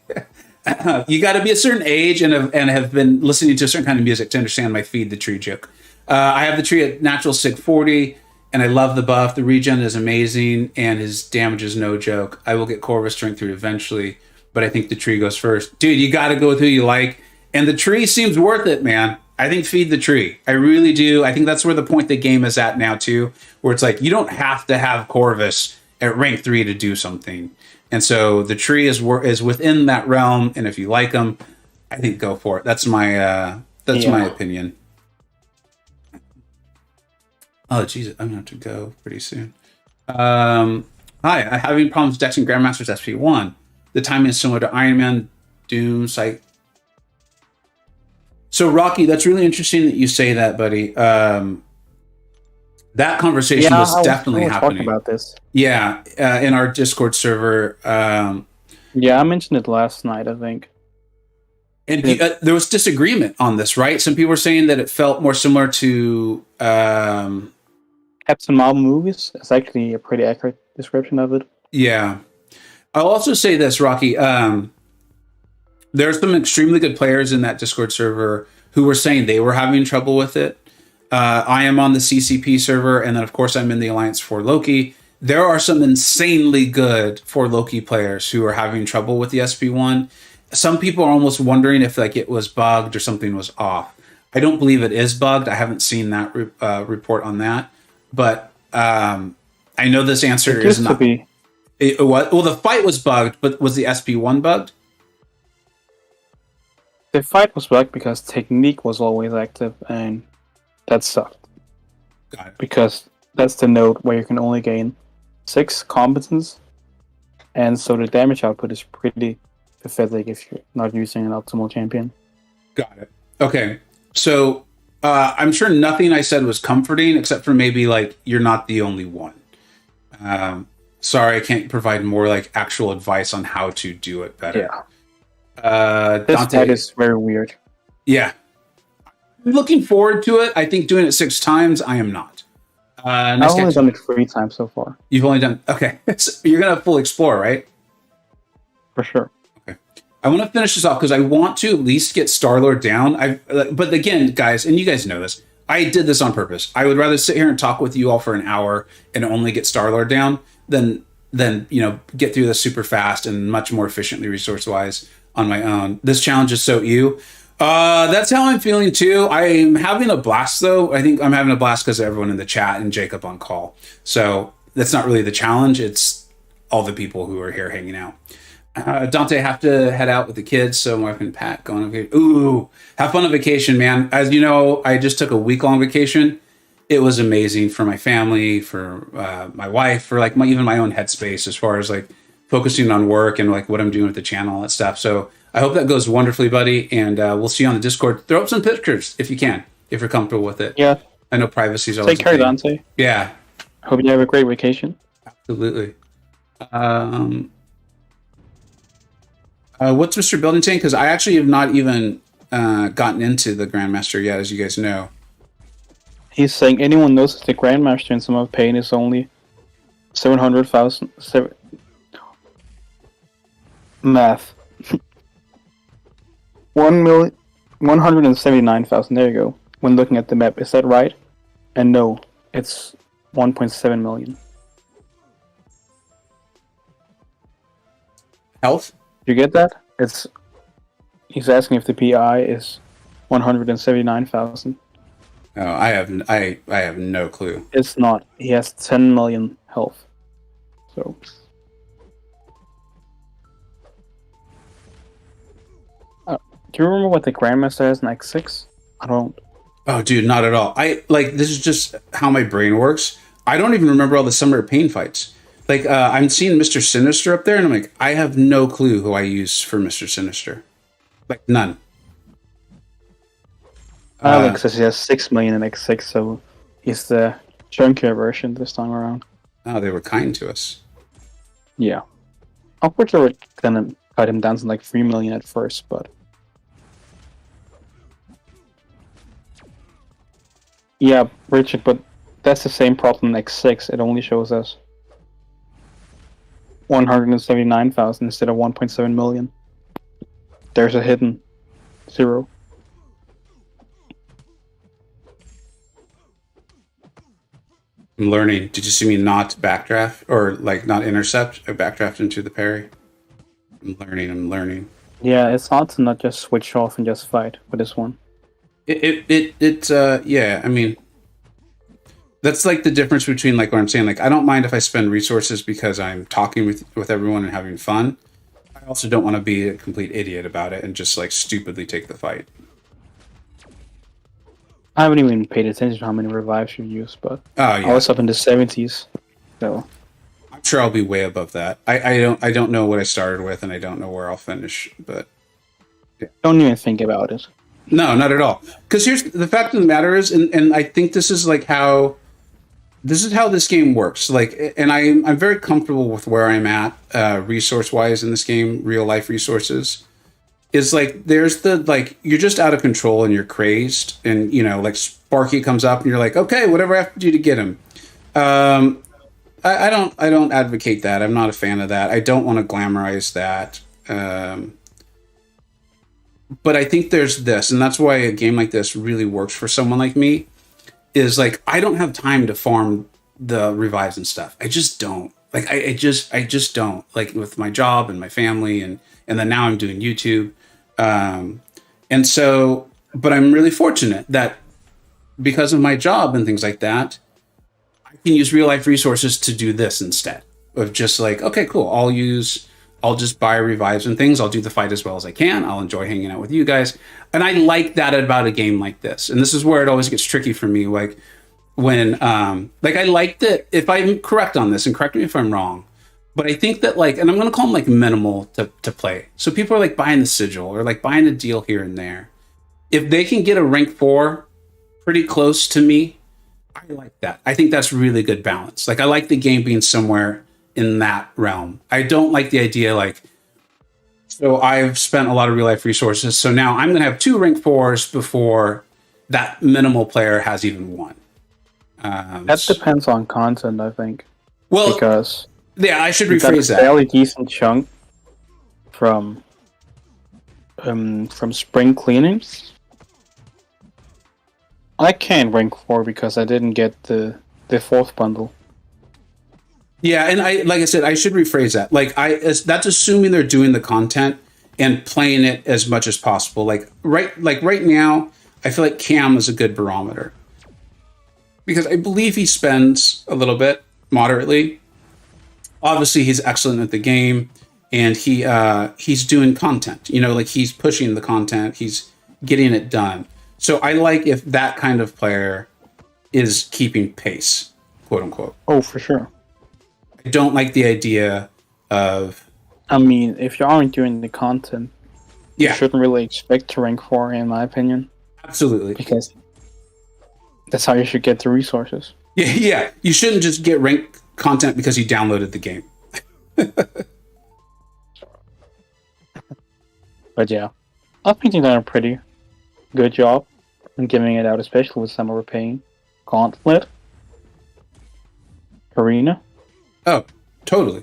You got to be a certain age and have been listening to a certain kind of music to understand my feed the tree joke. I have the tree at natural sig 40, and I love the buff. The regen is amazing, and his damage is no joke. I will get Corvus strength through eventually, but I think the tree goes first. Dude, you got to go with who you like, and the tree seems worth it, man. I think feed the tree. I really do. I think that's where the point the game is at now, too, where it's like you don't have to have Corvus at rank 3 to do something. And so the tree is within that realm, and if you like them, I think go for it. That's my my opinion. Oh, Jesus, I'm going to have to go pretty soon. Hi, I'm having problems dexing Grandmaster's SP1. The timing is similar to Iron Man, Doom, Psych. So, Rocky, that's really interesting that you say that, buddy. That conversation was definitely happening. Talk about this. Yeah, in our Discord server. Yeah, I mentioned it last night, I think. And there was disagreement on this, right? Some people were saying that it felt more similar to Captain Marvel movies. It's actually a pretty accurate description of it. Yeah. I'll also say this, Rocky. There are some extremely good players in that Discord server who were saying they were having trouble with it. I am on the CCP server, and then, of course, I'm in the Alliance for Loki. There are some insanely good for Loki players who are having trouble with the SP1. Some people are almost wondering if it was bugged or something was off. I don't believe it is bugged. I haven't seen that report on that. But I know this answer is not. Well, the fight was bugged, but was the SP1 bugged? The fight was bugged because technique was always active, and that sucked. Got it. Because that's the node where you can only gain 6 competence, and so the damage output is pretty pathetic if you're not using an optimal champion. Got it. Okay, so I'm sure nothing I said was comforting, except for maybe you're not the only one. Sorry, I can't provide more actual advice on how to do it better. Yeah. This fight is very weird. Yeah. I'm looking forward to it. I think doing it 6 times, I am not. I've only done it 3 times so far. You've only done... Okay. You're going to full explore, right? For sure. Okay. I want to finish this off because I want to at least get Star-Lord down. But again, guys, and you guys know this, I did this on purpose. I would rather sit here and talk with you all for an hour and only get Star-Lord down than get through this super fast and much more efficiently resource-wise on my own. This challenge is so you. That's how I'm feeling too. I'm having a blast though. I think I'm having a blast because of everyone in the chat and Jacob on call. So that's not really the challenge. It's all the people who are here hanging out. Dante, I have to head out with the kids. So my wife and Pat going on vacation. Ooh, have fun on vacation, man. As you know, I just took a week-long vacation. It was amazing for my family, for my wife, for even my own headspace as far as focusing on work and what I'm doing with the channel and that stuff. So I hope that goes wonderfully, buddy. And we'll see you on the Discord. Throw up some pictures if you can, if you're comfortable with it. Yeah. I know privacy is always Take care, Dante. Yeah. Hope you have a great vacation. Absolutely. What's Mr. Building saying? Because I actually have not even gotten into the Grandmaster yet, as you guys know. He's saying anyone knows that the Grandmaster in Sum of Pain is only 700,000. Math. 179,000. There you go. When looking at the map, is that right? And no, it's 1.7 million. Health? You get that? He's asking if the PI is 179,000. Oh, I have no clue. It's not. He has 10 million health. So. Do you remember what the Grandmaster has in X6? I don't. Oh, dude, not at all. This is just how my brain works. I don't even remember all the Summer of Pain fights. Like, I'm seeing Mr. Sinister up there, and I'm like, I have no clue who I use for Mr. Sinister. Like, none. Alex says he has 6 million in X6, so he's the chunkier version this time around. Oh, they were kind to us. Yeah. Of course, they were gonna cut him down to like 3 million at first, but. Yeah, Richard, but that's the same problem in X6. It only shows us 179,000 instead of 1.7 million. There's a hidden 0. I'm learning. Did you see me not backdraft or like not intercept? I backdraft into the parry. I'm learning. Yeah, it's hard to not just switch off and just fight with this one. Yeah, I mean, that's like the difference between like what I'm saying. Like, I don't mind if I spend resources because I'm talking with everyone and having fun. I also don't want to be a complete idiot about it and just like stupidly take the fight. I haven't even paid attention to how many revives you've used, but Oh yeah, I was up in the 70s, so I'm sure I'll be way above that. I don't know what I started with, and I don't know where I'll finish, but yeah. Don't even think about it. No, not at all. Because here's the fact of the matter is, and I think this is like how this game works. Like, and I'm very comfortable with where I'm at resource wise in this game. Real life resources is like there's the like you're just out of control and you're crazed, and you know like Sparky comes up and you're like, okay, whatever I have to do to get him. I don't advocate that. I'm not a fan of that. I don't want to glamorize that. But I think there's this, and that's why a game like this really works for someone like me, is like, I don't have time to farm the revives and stuff. I just don't. Like, I just don't. Like, with my job and my family, and then now I'm doing YouTube. And so, but I'm really fortunate that because of my job and things like that, I can use real life resources to do this instead of just like, okay, cool. I'll just buy revives and things. I'll do the fight as well as I can. I'll enjoy hanging out with you guys. And I like that about a game like this. And this is where it always gets tricky for me. Like when, like I like that, if I'm correct on this, and correct me if I'm wrong, but I think that like, and I'm going to call them like minimal to play. So people are like buying the sigil or like buying a deal here and there. If they can get a rank 4 pretty close to me, I like that. I think that's really good balance. Like I like the game being somewhere in that realm. I don't like the idea like, so I've spent a lot of real life resources, so now I'm going to have 2 rank 4s before that minimal player has even 1. That depends on content, I think. Well, because yeah, I should you got rephrase a that. fairly decent chunk from spring cleaning. I can't rank 4 because I didn't get the 4th bundle. Yeah, and like I said, I should rephrase that. Like that's assuming they're doing the content and playing it as much as possible. Like right now, I feel like Cam is a good barometer because I believe he spends a little bit moderately. Obviously, he's excellent at the game, and he's doing content. You know, like he's pushing the content, he's getting it done. So I like if that kind of player is keeping pace, quote unquote. Oh, for sure. I don't like the idea of... I mean, if you aren't doing the content, you shouldn't really expect to rank 4, in my opinion. Absolutely. Because that's how you should get the resources. Yeah. You shouldn't just get ranked content because you downloaded the game. But yeah, I think they've done a pretty good job in giving it out, especially with some of the pain. Gauntlet, Carina. Oh, totally.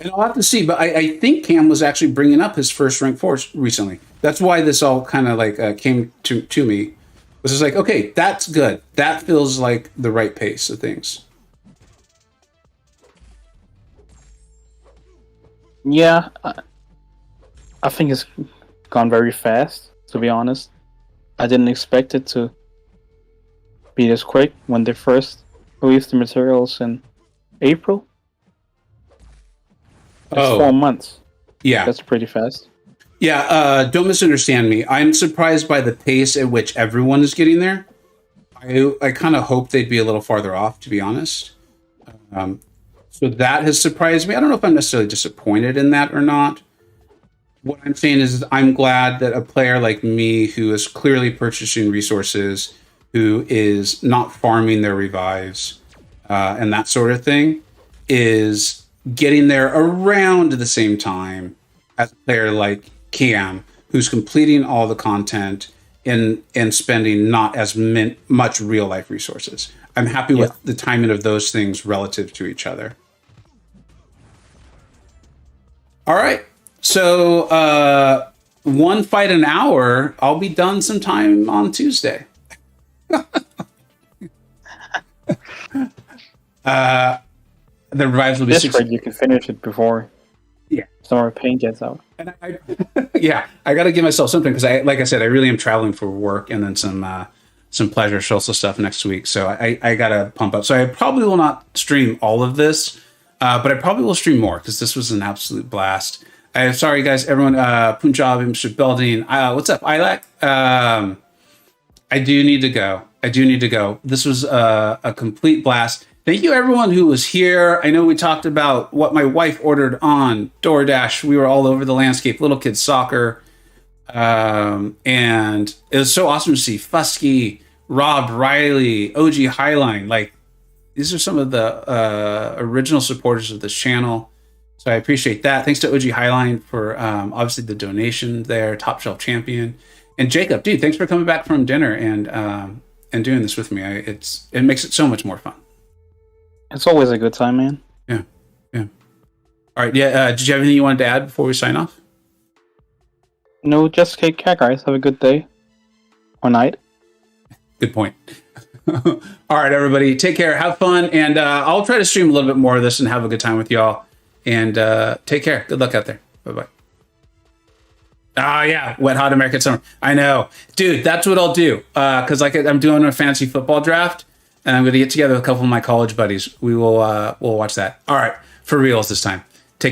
And I'll have to see, but I think Cam was actually bringing up his first rank force recently. That's why this all kind of like came to me. Was just like, okay, that's good. That feels like the right pace of things. Yeah, I think it's gone very fast, to be honest. I didn't expect it to be this quick when they first released the materials in April. It's 4 months. Yeah. That's pretty fast. Yeah, don't misunderstand me. I'm surprised by the pace at which everyone is getting there. I kind of hope they'd be a little farther off, to be honest. So that has surprised me. I don't know if I'm necessarily disappointed in that or not. What I'm saying is I'm glad that a player like me, who is clearly purchasing resources, who is not farming their revives, and that sort of thing, is getting there around the same time as a player like Cam, who's completing all the content and spending not as much real life resources. I'm happy with the timing of those things relative to each other. All right. So one fight an hour, I'll be done sometime on Tuesday. The revives will be this fight, you can finish it before some of the pain gets out. And I got to give myself something because like I said, I really am traveling for work and then some pleasure social stuff next week. So I got to pump up. So I probably will not stream all of this, but I probably will stream more because this was an absolute blast. I'm sorry, guys, everyone. Punjab, Mr. Belding. What's up, Ilak? I do need to go. This was a complete blast. Thank you, everyone who was here. I know we talked about what my wife ordered on DoorDash. We were all over the landscape, little kids soccer. And it was so awesome to see Fusky, Rob Riley, OG Highline. Like, these are some of the original supporters of this channel. So I appreciate that. Thanks to OG Highline for obviously the donation there, Top Shelf Champion. And Jacob, dude, thanks for coming back from dinner and doing this with me. It makes it so much more fun. It's always a good time, man. Yeah. All right, did you have anything you wanted to add before we sign off? No, just take care, guys. Have a good day. Or night. Good point. All right, everybody, take care, have fun, and I'll try to stream a little bit more of this and have a good time with y'all. And take care. Good luck out there. Bye-bye. Yeah, wet hot American summer. I know, dude. That's what I'll do. Because I'm doing a fantasy football draft, and I'm going to get together with a couple of my college buddies. We'll watch that. All right, for reals this time.